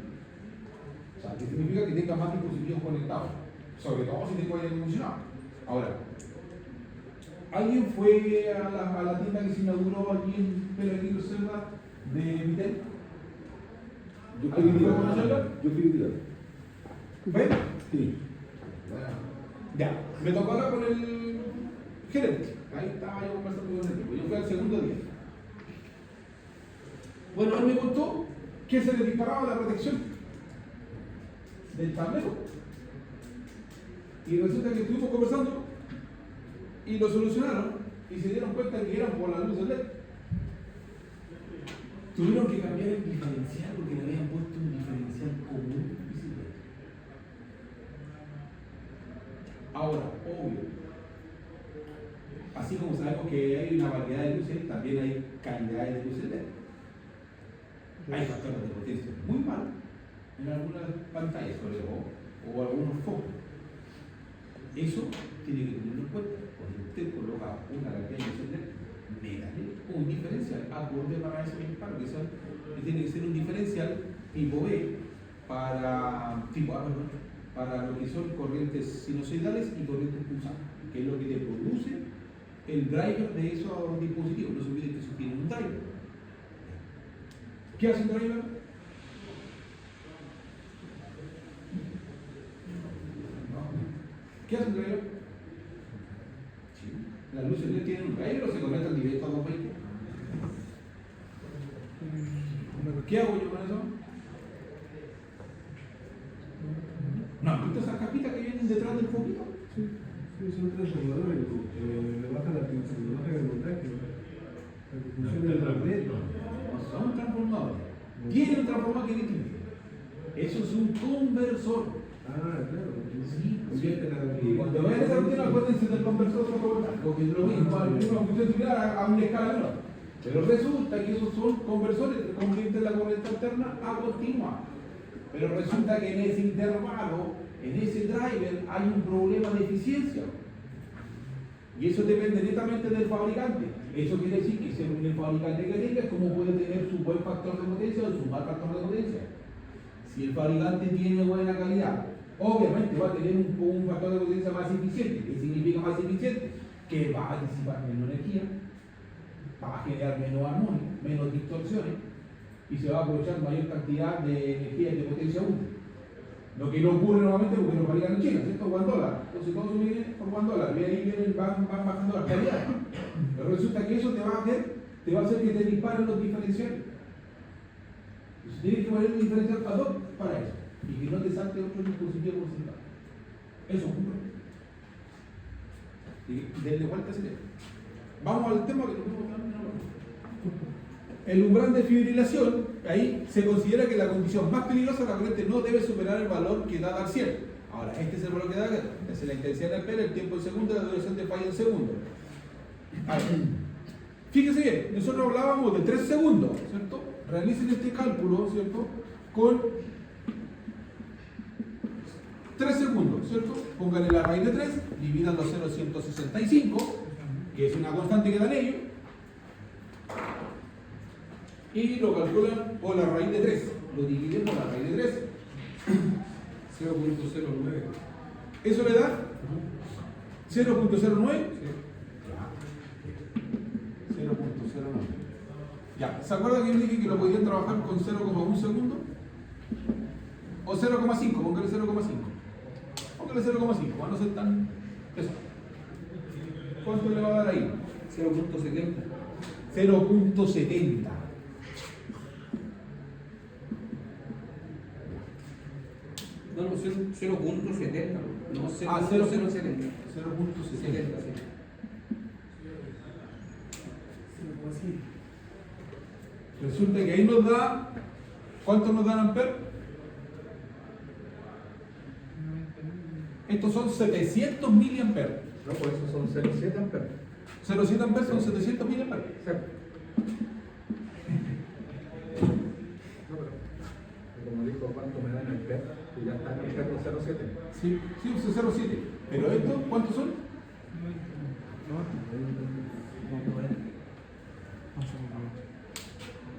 O sea, que significa que tenga más dispositivos conectados, sobre todo si tengo aire acondicionado. Ahora, ¿alguien fue a la tienda que se inauguró aquí en Pellegrini Reserva de Vitel? Yo ¿Alguien fui fue a conocerla? Yo fui invitado. ¿Fue? Sí. Ya, me tocó hablar con el gerente. Ahí estaba yo conversando con el tipo. Yo fui al segundo día. Bueno, él me contó que se le disparaba la protección del tablero. Y resulta que estuvimos conversando y lo solucionaron y se dieron cuenta que eran por la luz del LED. Tuvieron que cambiar el diferencial porque le habían puesto un diferencial común. Ahora, obvio, así como sabemos que hay una variedad de luces, también hay calidades de luces LED. Hay factores de potencia muy malos en algunas pantallas, sobre todo, o algunos focos. Eso tiene que tenerlo en cuenta. Cuando usted coloca una cantidad de luces LED, métale un diferencial acorde para ese disparo, que tiene que ser un diferencial tipo B para tipo A, perdón, para lo que son corrientes sinusoidales y corrientes pulsantes, que es lo que te produce el driver de esos dispositivos. No se olviden que eso tiene un driver. ¿Qué hace un driver? ¿Qué hace un driver? Sí. ¿Las luces LED tienen un driver o se conectan directo a 220? ¿Qué hago yo con eso? ¿No han visto esas capitas que vienen detrás del foquito? Sí, son transformadores. Le bajan el voltaje. Para que funcione el red. No son transformadores. Tienen un transformador que distingue. Eso es un conversor. Ah, claro. Sí, Convierte la. y cuando vean esa rutina, acuérdense del conversor fotovoltaico, que es lo mismo, una función similar a una escala menor. Pero resulta que esos son conversores que convierten la corriente alterna a continua. Pero resulta que en ese intervalo, en ese driver, hay un problema de eficiencia. Y eso depende netamente del fabricante. Eso quiere decir que según el fabricante que tenga, es como puede tener su buen factor de potencia o su mal factor de potencia. Si el fabricante tiene buena calidad, obviamente va a tener un factor de potencia más eficiente. ¿Qué significa más eficiente? Que va a disipar menos energía, va a generar menos armonía, menos distorsiones y se va a aprovechar mayor cantidad de energía y de potencia útil. Lo que no ocurre normalmente porque lo fabrican en China, ¿cierto? $1. Entonces todo eso viene por $1 y ahí van bajando las calidades. Pero resulta que eso te va a hacer que te disparen los diferenciales. Entonces tienes que poner un diferencial a 2 para eso y que no te salte otro dispositivo por sentado. Eso es un problema. Y denle vuelta a ese tema. Vamos al tema que nos vamos a el umbral de fibrilación, ahí se considera que la condición más peligrosa de la corriente no debe superar el valor que da al 100. Ahora, este es el valor que da Gauss. Es la intensidad en ampere, el tiempo en segundo y la duración de falla en segundo. Fíjense bien, nosotros hablábamos de 3 segundos, ¿cierto? Realicen este cálculo, ¿cierto? Con 3 segundos, ¿cierto? Pónganle la raíz de 3, dividan los 0,165, que es una constante que dan ellos, y lo calculan por la raíz de 3. Lo dividen por la raíz de 3. 0.09. ¿Eso le da? 0.09. 0.09. Ya, ¿se acuerdan que yo dije que lo podían trabajar con 0,1 segundo? O 0,5, póngale 0,5. Póngale 0,5, para no ser tan pesado. ¿Cuánto le va a dar ahí? 0.70. 0.70. No, 0.70. No, 0.70. Ah, 0.70. 0.70, 0.70. sí. Resulta que ahí nos da, ¿cuánto nos dan amperes? Estos son 700 miliamperes. No, por eso son 0.7 amperes. 0,7 amperes son 700 miliamperes. Exacto. No, pero como dijo, ¿cuánto me dan el amper? Que ya está en el amper 0.7. Sí, sí, 0,7. Pero estos, ¿cuántos son?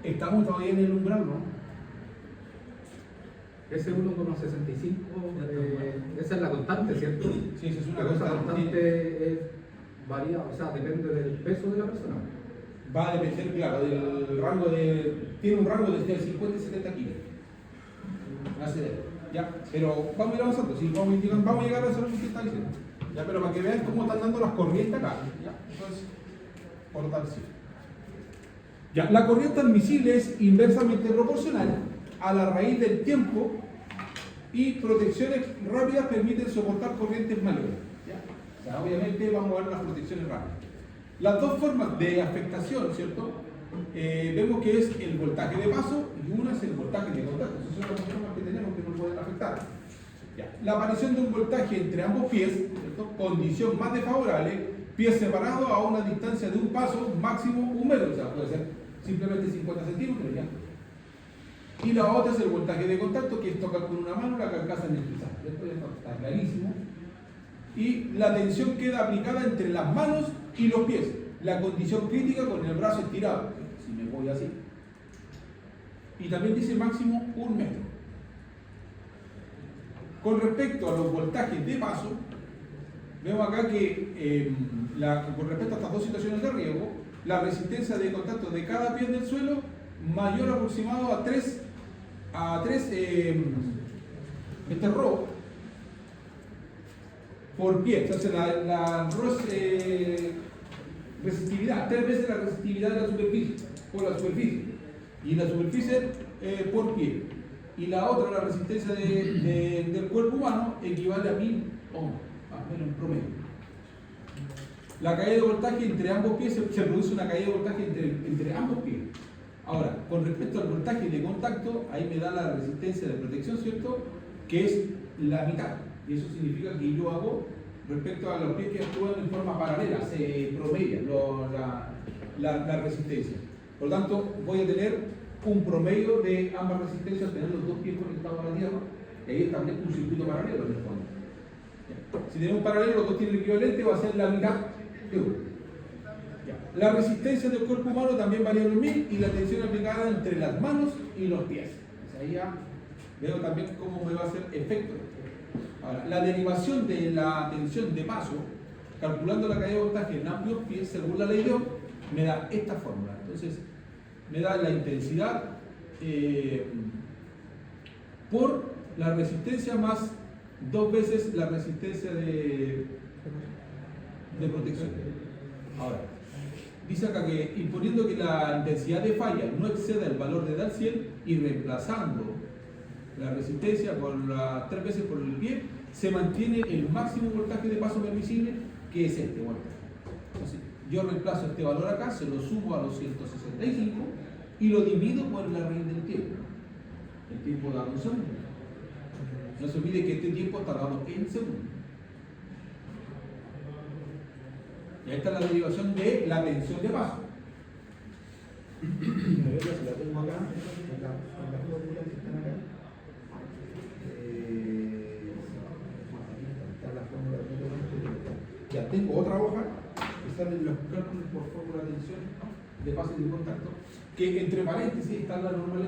Estamos todavía en el umbral, ¿no? Ese 1,65, esa es la constante, ¿cierto? Sí, esa es una Pero esa constante. constante varía, o sea, depende del peso de la persona. Va a depender, claro, del rango de. Tiene un rango desde 50 y 70 kilos. Ya, pero vamos a ir avanzando, sí, vamos a llegar a eso que está diciendo. Ya, pero para que vean cómo están dando las corrientes acá. Ya, entonces, por tal sí. Ya, la corriente admisible es inversamente proporcional a la raíz del tiempo y protecciones rápidas permiten soportar corrientes mayores. ¿Ya? O sea, obviamente vamos a ver las protecciones rápidas. Las dos formas de afectación, ¿cierto? Vemos que es el voltaje de paso y una es el voltaje de contacto. Esas son las dos formas que tenemos que nos pueden afectar. Ya. La aparición de un voltaje entre ambos pies, ¿cierto? Condición más desfavorable, pies separados a una distancia de un paso, máximo 1 metro, o sea, puede ser simplemente 50 centímetros, ya. Y la otra es el voltaje de contacto, que es tocar con una mano la carcasa en el cristal. Esto ya está clarísimo. Y la tensión queda aplicada entre las manos y los pies. La condición crítica con el brazo estirado, si me voy así. Y también dice máximo 1 metro. Con respecto a los voltajes de paso, vemos acá que con respecto a estas dos situaciones de riesgo, la resistencia de contacto de cada pie del suelo mayor aproximado a 3 RO por pie. Entonces la RO es resistividad, 3 veces la resistividad de la superficie, por la superficie. Y la superficie por pie. Y la otra, la resistencia del cuerpo humano, equivale a 1000 ohms, más o menos en promedio. La caída de voltaje entre ambos pies, se produce una caída de voltaje entre ambos pies. Ahora, con respecto al voltaje de contacto, ahí me da la resistencia de protección, ¿cierto? Que es la mitad. Y eso significa que yo hago, respecto a los pies que actúan en forma paralela, se promedia la resistencia. Por lo tanto, voy a tener un promedio de ambas resistencias, tener los dos pies conectados a la tierra, y ahí establezco un circuito paralelo en el fondo. Si tenemos un paralelo, los dos tienen el equivalente, va a ser la mitad de uno. La resistencia del cuerpo humano también varía en 1000 y la tensión aplicada entre las manos y los pies. O sea, ahí ya veo también cómo me va a hacer efecto. Ahora, la derivación de la tensión de paso, calculando la caída de voltaje en amplios pies, según la ley de Ohm, me da esta fórmula. Entonces, me da la intensidad por la resistencia más 2 veces la resistencia de protección. Ahora, dice acá que imponiendo que la intensidad de falla no exceda el valor de Dalziel y reemplazando la resistencia por 3 veces por el pie, se mantiene el máximo voltaje de paso permisible, que es este voltaje. Entonces, yo reemplazo este valor acá, se lo subo a los 165 y lo divido por la raíz del tiempo. El tiempo da 1 segundo. No se olvide que este tiempo está dado en segundos. Y ahí está la derivación de la tensión de paso. A ver, si la tengo acá, en la fórmula que están acá. Está la fórmula de Ya tengo otra hoja que salen los cálculos por fórmula de tensión de paso y de contacto, que entre paréntesis está la normal.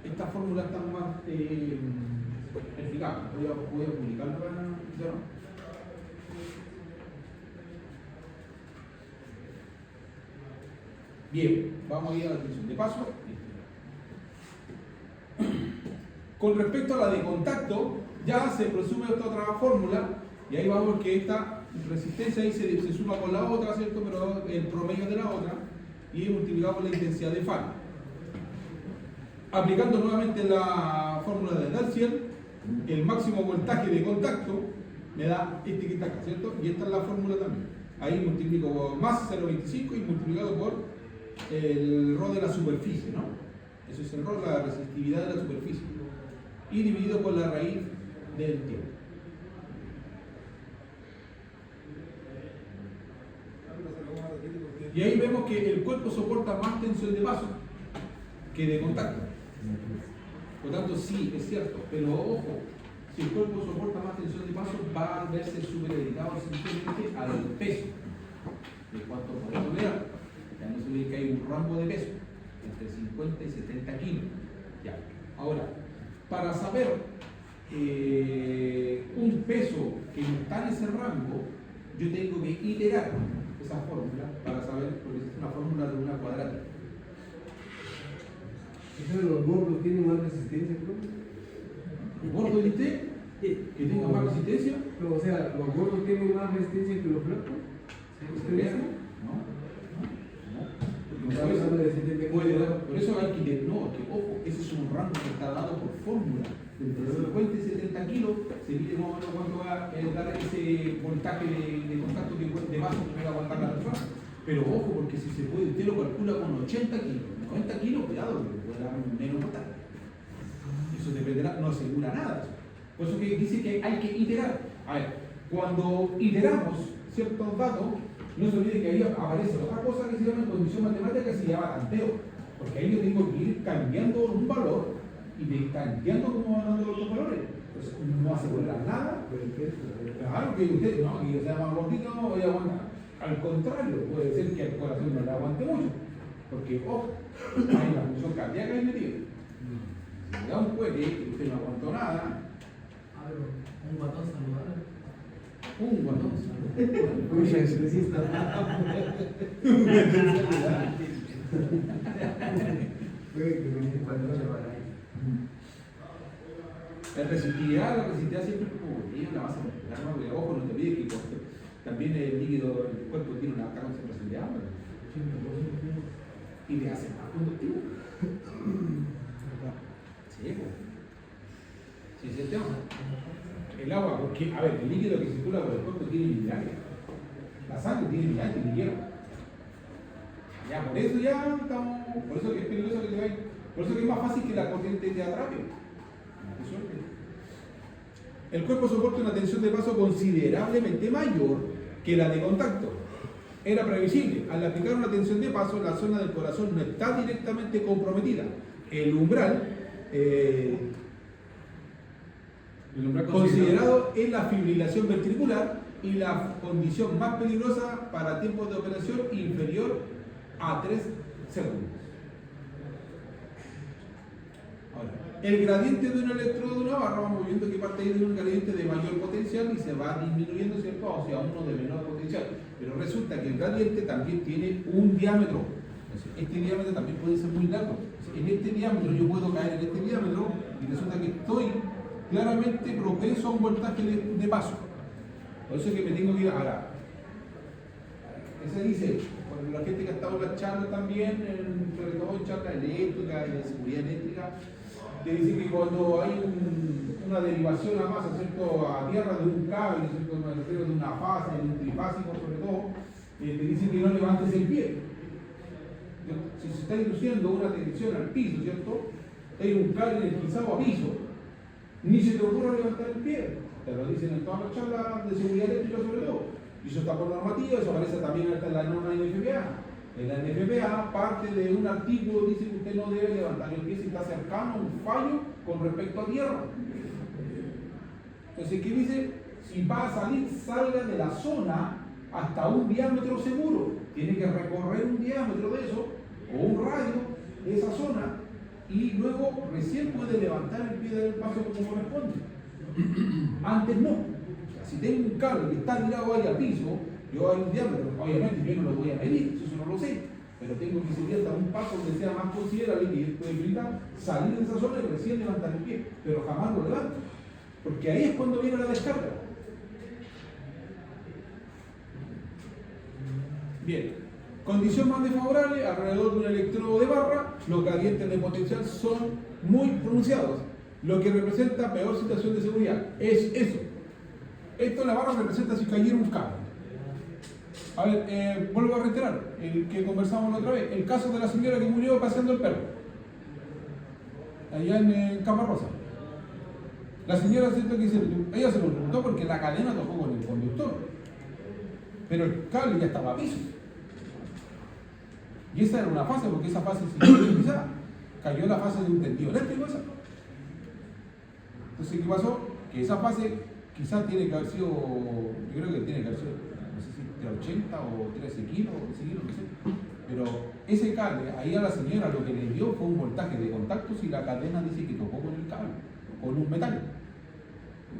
Estas fórmulas están más explicadas. Voy a publicarla para. Bien, vamos a ir a la tensión de paso. Con respecto a la de contacto, ya se presume esta otra fórmula, y ahí vamos que esta resistencia ahí se suma con la otra, ¿cierto? Pero el promedio de la otra, y multiplicado por la intensidad de falla. Aplicando nuevamente la fórmula de Dalziel, el máximo voltaje de contacto me da este que está acá, ¿cierto? Y esta es la fórmula también. Ahí multiplico por más 0,25 y multiplicado por el ρ de la superficie, ¿no? Eso es el ρ, la resistividad de la superficie. Y dividido por la raíz del tiempo. Y ahí vemos que el cuerpo soporta más tensión de paso que de contacto. Por lo tanto, sí, es cierto, pero ojo, si el cuerpo soporta más tensión de paso, va a verse supeditado simplemente al peso de cuánto podemos tolerar. Ya no se ve que hay un rango de peso entre 50 y 70 kilos. Ya. Ahora, para saber un peso que no está en ese rango, yo tengo que iterar esa fórmula para saber, porque es una fórmula de una cuadrática. Entonces los gordos tienen más resistencia, ¿no? ¿El gordo dice que tenga más resistencia? No, o sea, los gordos tienen más resistencia que los flacos. ¿Ustedes saben? No, Estamos hablando de 70 puede kilos. dar, por eso hay que, no, que ojo, ese es un rango que está dado por fórmula. Entre 50 y 70 kilos se mide más o menos cuánto va a dar ese voltaje de contacto de vaso que puede aguantar la persona. Pero ojo, porque si se puede, usted lo calcula con 80 kilos, 90 kilos, cuidado, porque puede dar menos voltaje. Eso dependerá, no asegura nada. Por eso que dice que hay que iterar. A ver, cuando iteramos ciertos datos, no se olvide que ahí aparece otra cosa que se llama condición matemática que se llama tanteo. Porque ahí yo tengo que ir cambiando un valor y de cambiando como van dando los otros valores. Entonces no asegura nada. Claro que usted, no, que yo sea más gordito, no voy a aguantar. Al contrario, puede ser que el corazón no le aguante mucho. Porque, ojo, hay una función cardíaca ahí metida. Si le da un cohete y usted no aguantó nada, Un guatón saludable. un guatón. Uy, resista. La resistividad siempre es como tiene una base molecular, ¿no? Porque, ojo, no te olvides que también el líquido del cuerpo tiene una alta concentración de agua y te hace más conductivo. Sí, pues. Sí, es el tema. El agua, porque, a ver, el líquido que circula por el cuerpo tiene minerales. La sangre tiene minerales y hierro. Ya, por eso ya estamos, por eso que es peligroso que te vaya, por eso que es más fácil que la corriente te atrape. Qué suerte. El cuerpo soporta una tensión de paso considerablemente mayor que la de contacto. Era previsible. Al aplicar una tensión de paso, la zona del corazón no está directamente comprometida. El umbral considerado es la fibrilación ventricular y la condición más peligrosa para tiempos de operación inferior a 3 segundos. Ahora, el gradiente de un electrodo de una barra, vamos viendo que parte ahí de un gradiente de mayor potencial y se va disminuyendo, ¿cierto? Hacia uno de menor potencial. Pero resulta que el gradiente también tiene un diámetro. Entonces, este diámetro también puede ser muy largo. Entonces, en este diámetro yo puedo caer en este diámetro y resulta que estoy claramente propenso a un voltaje de paso. Por eso es que me tengo que ir ahora. Ese dice, bueno, la gente que ha estado en las charlas también, sobre todo en charlas eléctricas y de seguridad eléctrica, te dice que cuando hay una derivación a masa, ¿cierto?, a tierra de un cable, ¿cierto?, me refiero de una fase, de un trifásico sobre todo, te dice que no levantes el pie. Si se está induciendo una tensión al piso, ¿cierto?, hay un cable energizado a piso, ni se te ocurra levantar el pie. Te lo dicen en todas las charlas de seguridad eléctrica sobre todo. Y eso está por normativa, eso aparece también en la norma NFPA. En la NFPA, parte de un artículo dice que usted no debe levantar el pie si está cercano a un fallo con respecto a tierra. Entonces, ¿qué dice? Si va a salir, salga de la zona hasta un diámetro seguro. Tiene que recorrer un diámetro de eso, o un radio de esa zona, y luego recién puede levantar el pie del paso como corresponde. Antes no. O sea, si tengo un cable que está tirado ahí al piso, yo hay un diámetro, obviamente yo no lo voy a medir, eso no lo sé, pero tengo que subir hasta un paso donde sea más considerable que puede gritar, salir de esa zona y recién levantar el pie, pero jamás lo levanto, porque ahí es cuando viene la descarga. Bien, condición más desfavorable, alrededor de un electrodo de barra, los gradientes de potencial son muy pronunciados, lo que representa peor situación de seguridad. Es eso. Esto en la barra representa si cayera un cable. A ver, vuelvo a reiterar, el que conversamos la otra vez, el caso de la señora que murió paseando el perro, allá en Camarrosa. La señora siento que ella se lo preguntó porque la cadena tocó con el conductor, pero el cable ya estaba a piso. Y esa era una fase, porque esa fase se utilizaba. Cayó la fase de un tendido eléctrico esa. Entonces, ¿qué pasó? Que esa fase quizás tiene que haber sido, yo creo que tiene que haber sido, no sé si de 80 o 13 kilos, 15 kilos, no sé. Pero ese cable, ahí a la señora lo que le dio fue un voltaje de contactos y la cadena dice que tocó con el cable. con un metal.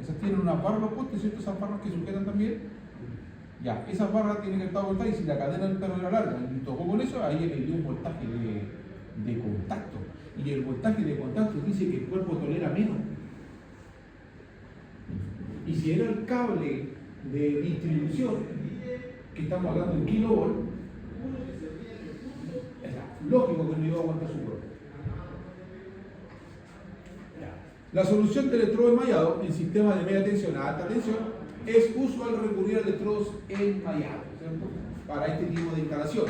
Esas tienen unas barras los postes, ¿cierto? Esas barras que sujetan también. Ya, esas barras tienen que estar voltadas y si la cadena del perro era larga y tocó con eso, ahí le dio un voltaje de contacto. Y el voltaje de contacto dice que el cuerpo tolera menos. Y si era el cable de distribución, que estamos hablando de kilovolt, es lógico que no iba a aguantar su cuerpo. La solución del electrodo enmayado en sistemas de media tensión a alta tensión es usual recurrir a electrodos enmayados, ¿cierto? Para este tipo de instalación.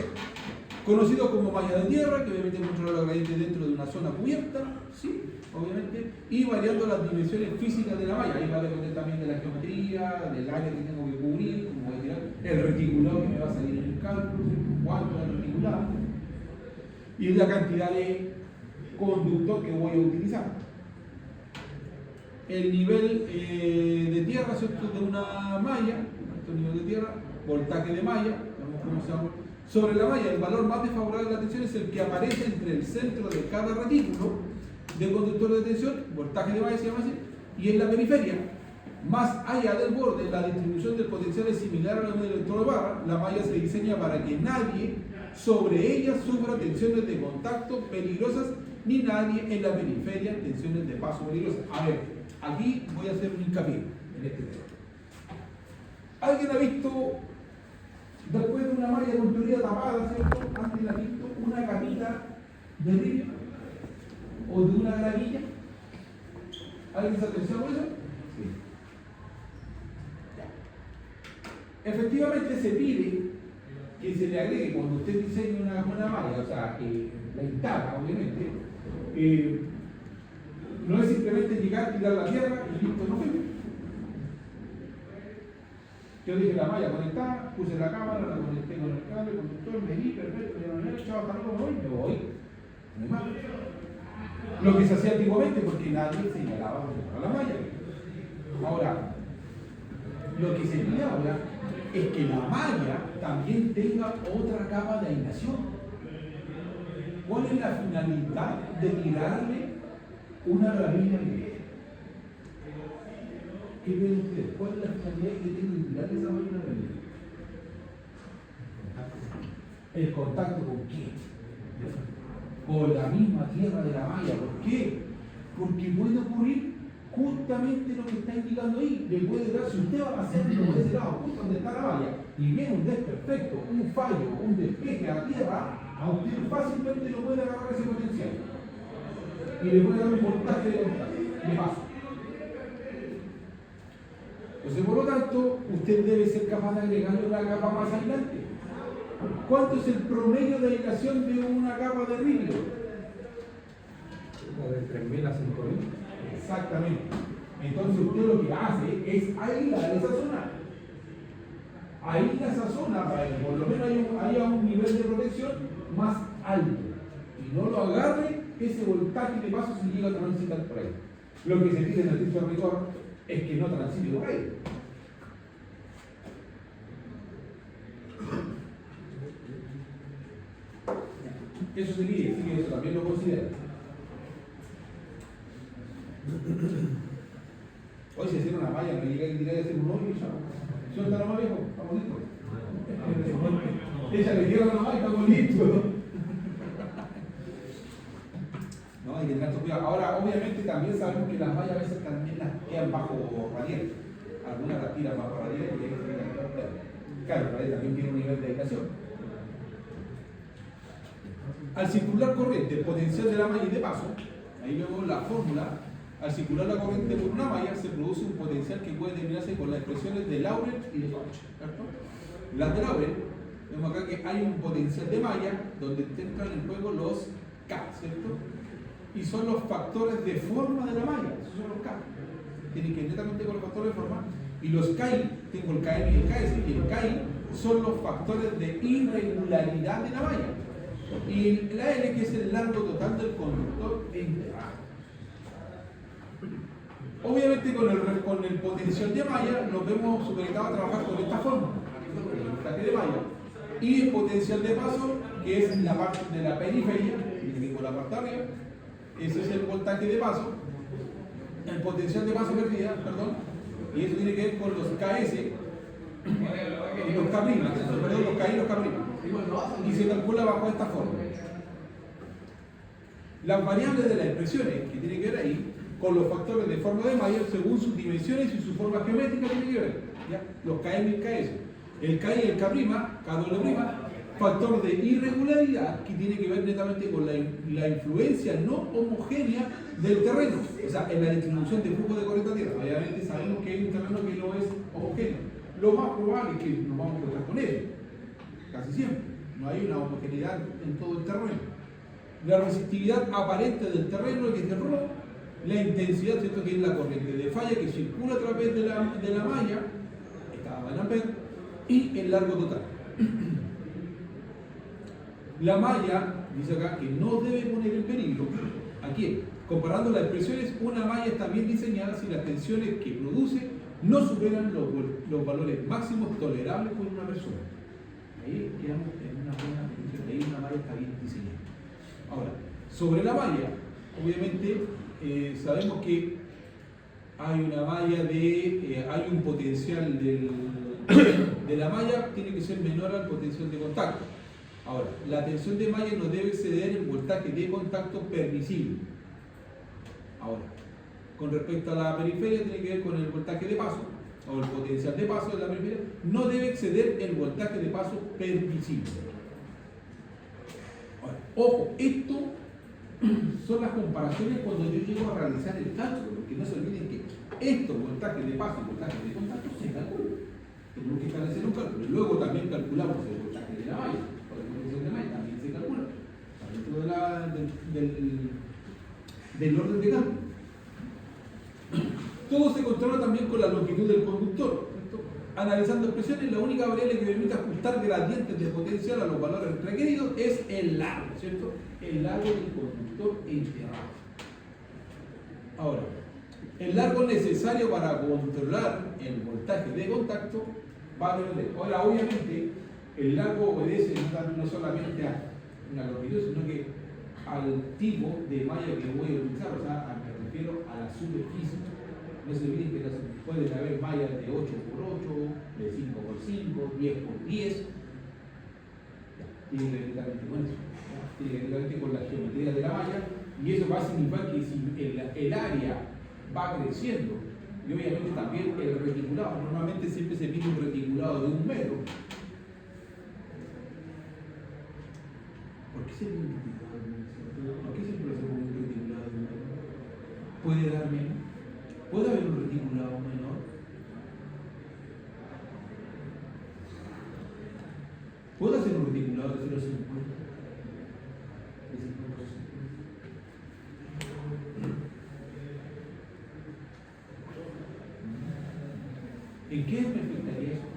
Conocido como malla de tierra, que obviamente controla los gradientes dentro de una zona cubierta, sí, obviamente, y variando las dimensiones físicas de la malla. Ahí va a depender también de la geometría, del área que tengo que cubrir, como voy a tirar, el reticulado que me va a salir en el cálculo, cuánto es el reticulado, y la cantidad de conductor que voy a utilizar. El nivel de tierra, ¿cierto? De una malla, este nivel de tierra, voltaje de malla, vemos cómo se llama. Sobre la malla, el valor más desfavorable de la tensión es el que aparece entre el centro de cada retículo de conductor de tensión, voltaje de malla se llama así, y en la periferia, más allá del borde, la distribución del potencial es similar a la del electrodo de barra. La malla se diseña para que nadie sobre ella sufra tensiones de contacto peligrosas, ni nadie en la periferia tensiones de paso peligrosas. A ver, aquí voy a hacer un hincapié en este tema. ¿Alguien ha visto, después de una malla con teoría tapada, ¿cierto? ¿Alguien ha visto una capita de río o de una gravilla? ¿Alguien se ha pensado por eso? Sí. Ya. Efectivamente se pide que se le agregue cuando usted diseña una malla, o sea, que la instala, obviamente, no es simplemente llegar, tirar la tierra y listo, no fue. Yo dije la malla conectada, puse la cámara, la conecté con el cable, conductor, medí, perfecto, ya no he echado hasta luego, voy, yo voy. No hay más. Lo que se hacía antiguamente porque nadie señalaba a la malla. Ahora, lo que se pide ahora es que la malla también tenga otra capa de aislación. ¿Cuál es la finalidad de tirarle una gravilla de ¿qué ven ustedes? ¿Cuál es la finalidad que tiene de tirarle esa malla a una gravilla? ¿El contacto con qué? Con la misma tierra de la malla. ¿Por qué? Porque puede ocurrir justamente lo que está indicando ahí. Le puede dar, si usted va a pasarlo por ese lado, justo donde está la malla, y viene un desperfecto, un fallo, un despeje a la tierra, a usted fácilmente lo puede agarrar ese potencial. Y le puede dar un voltaje de paso. Entonces, por lo tanto, usted debe ser capaz de agregarle una capa más aislante. ¿Cuánto es el promedio de aislación de una capa de vidrio? De 3.000 a 5.000. Exactamente. Entonces usted lo que hace es aislar esa zona. Aísla esa zona para que por lo menos haya un nivel de protección más alto. Y no lo agarre ese voltaje de paso si llega a transitar por ahí. Lo que se pide en el texto de rigor es que no transite por ahí. Eso se pide, así que eso también lo considera. Hoy se hicieron una malla, me llegué a tirar y hacer un hoyo y ya. Suelta nomás, viejo, estamos listos. Ella le dieron nomás y estamos listos. No, hay que tener cuidado. Ahora, obviamente, también sabemos que las mallas a veces también las quedan bajo radial. Algunas las tiran bajo radial y hay que tener. Claro, el radial también tiene un nivel de aislación. Al circular corriente, el potencial de la malla y de paso, ahí vemos la fórmula. Al circular la corriente por una malla se produce un potencial que puede determinarse con las expresiones de Laurent y de Foch, ¿cierto? Las de Laurent, vemos acá que hay un potencial de malla donde entran en juego los K, ¿cierto? Y son los factores de forma de la malla, esos son los K. Tienen que ir netamente con los factores de forma. Y los KI, tengo el KM y el KS, y el KI son los factores de irregularidad de la malla. Y la L, que es el largo total del conductor enterrado. Obviamente con el potencial de malla nos vemos supeditados a trabajar con esta forma, el voltaje de malla, y el potencial de paso, que es la parte de la periferia, y tengo la parte de arriba, ese es el voltaje de paso, el potencial de masa perdida, perdón, y eso tiene que ver con los KS y los K', perdón, los K y los K', y se calcula bajo esta forma. Las variables de las expresiones que tienen que ver ahí con los factores de forma de Mayer según sus dimensiones y su forma geométrica tienen que ver, ¿ya? Los KM y el KS. El K y el K', K', factor de irregularidad que tiene que ver netamente con la influencia no homogénea del terreno, o sea, en la distribución de flujo de corriente a tierra. Obviamente sabemos que hay un terreno que no es homogéneo. Lo más probable es que nos vamos a encontrar con ello, casi siempre. No hay una homogeneidad en todo el terreno. La resistividad aparente del terreno, que es el rho, la intensidad, ¿cierto?, que es la corriente de falla que circula a través de la malla, está en amperes, y el largo total. La malla, dice acá, que no debe poner en peligro. Aquí, comparando las expresiones, una malla está bien diseñada si las tensiones que produce no superan los valores máximos tolerables por una persona. Ahí quedamos en una buena condición, ahí una malla está bien diseñada. Ahora, sobre la malla, obviamente sabemos que hay una malla hay un potencial de la malla tiene que ser menor al potencial de contacto. Ahora, la tensión de malla no debe exceder el voltaje de contacto permisible. Ahora, con respecto a la periferia, tiene que ver con el voltaje de paso, o el potencial de paso de la periferia, no debe exceder el voltaje de paso permisible. Ahora, ojo, esto son las comparaciones cuando yo llego a realizar el cálculo, porque no se olviden que estos voltajes de paso y voltajes de contacto se calculan. Tenemos que establecer un cálculo. Y luego también calculamos el voltaje de la malla, o la potencial de malla, también se calcula. Dentro del orden de cálculo. Todo se controla también con la longitud del conductor. Analizando expresiones, la única variable que permite ajustar gradientes de potencial a los valores requeridos es el largo, ¿cierto? El largo del conductor enterrado. Ahora, el largo necesario para controlar el voltaje de contacto va a depender. Ahora, obviamente, el largo obedece no solamente a una longitud, sino que al tipo de malla que voy a utilizar, o sea, me refiero a la superficie. No se olviden que pueden haber mallas de 8x8, de 5x5, 10x10. Tiene que ver directamente con eso. Tiene que ver directamente con la geometría de la malla. Y eso va a significar que si el área va creciendo, y obviamente también el reticulado, normalmente siempre se pide un reticulado de 1 metro. ¿Por qué se pide un reticulado de 1 metro? ¿Por qué siempre se pone un reticulado de 1 metro? ¿Puede dar menos? ¿Puede haber un reticulado menor? ¿Puede hacer un reticulado de 0,50? De 50%. ¿En qué me afectaría eso?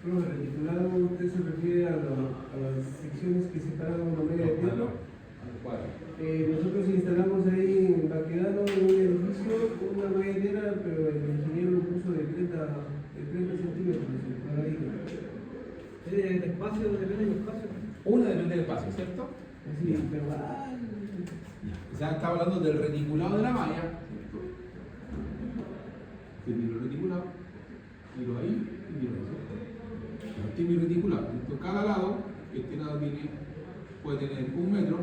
Bueno, el reticulado usted se refiere a las secciones que separan una media de tierra. Nosotros instalamos ahí en Baquedano, en un edificio, una malla de tierra, pero el ingeniero lo puso de 30 centímetros. ¿El espacio depende del espacio? Una depende del espacio, ¿cierto? Sí, pero O sea, está hablando del reticulado de la malla. Este es mi reticulado. Miro ahí y miro ahí. Este es mi reticulado. Cada lado, este lado puede tener 1 metro.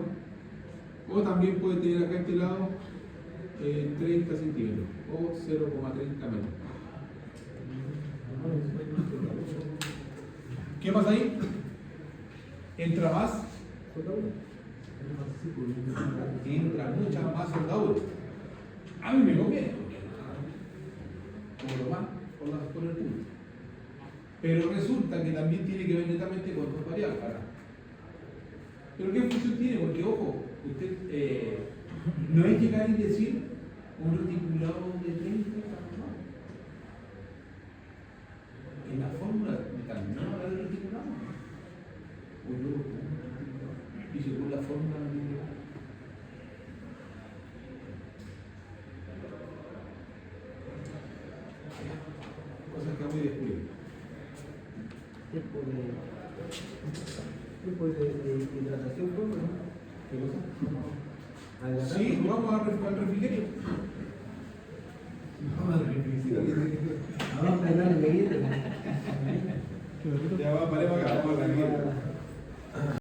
O también puede tener acá este lado 30 centímetros o 0,30 metros. ¿Qué pasa ahí? Entra más, entra mucha más soldadura. A mí me conviene, como lo más por el punto. Pero resulta que también tiene que ver netamente con dos variables. Pero ¿qué función tiene? Porque, ojo, usted no es llegar y decir un reticulado de 30. En la fórmula determinada no del reticulado. O luego y según la fórmula cosas que vamos a descubrir. Tiempo de hidratación, ¿no? ¿Qué cosa? Sí, vamos al refrigerio. entrenar en Meguito. Qué bonito. Ya va, paremos acá, vamos a la guía.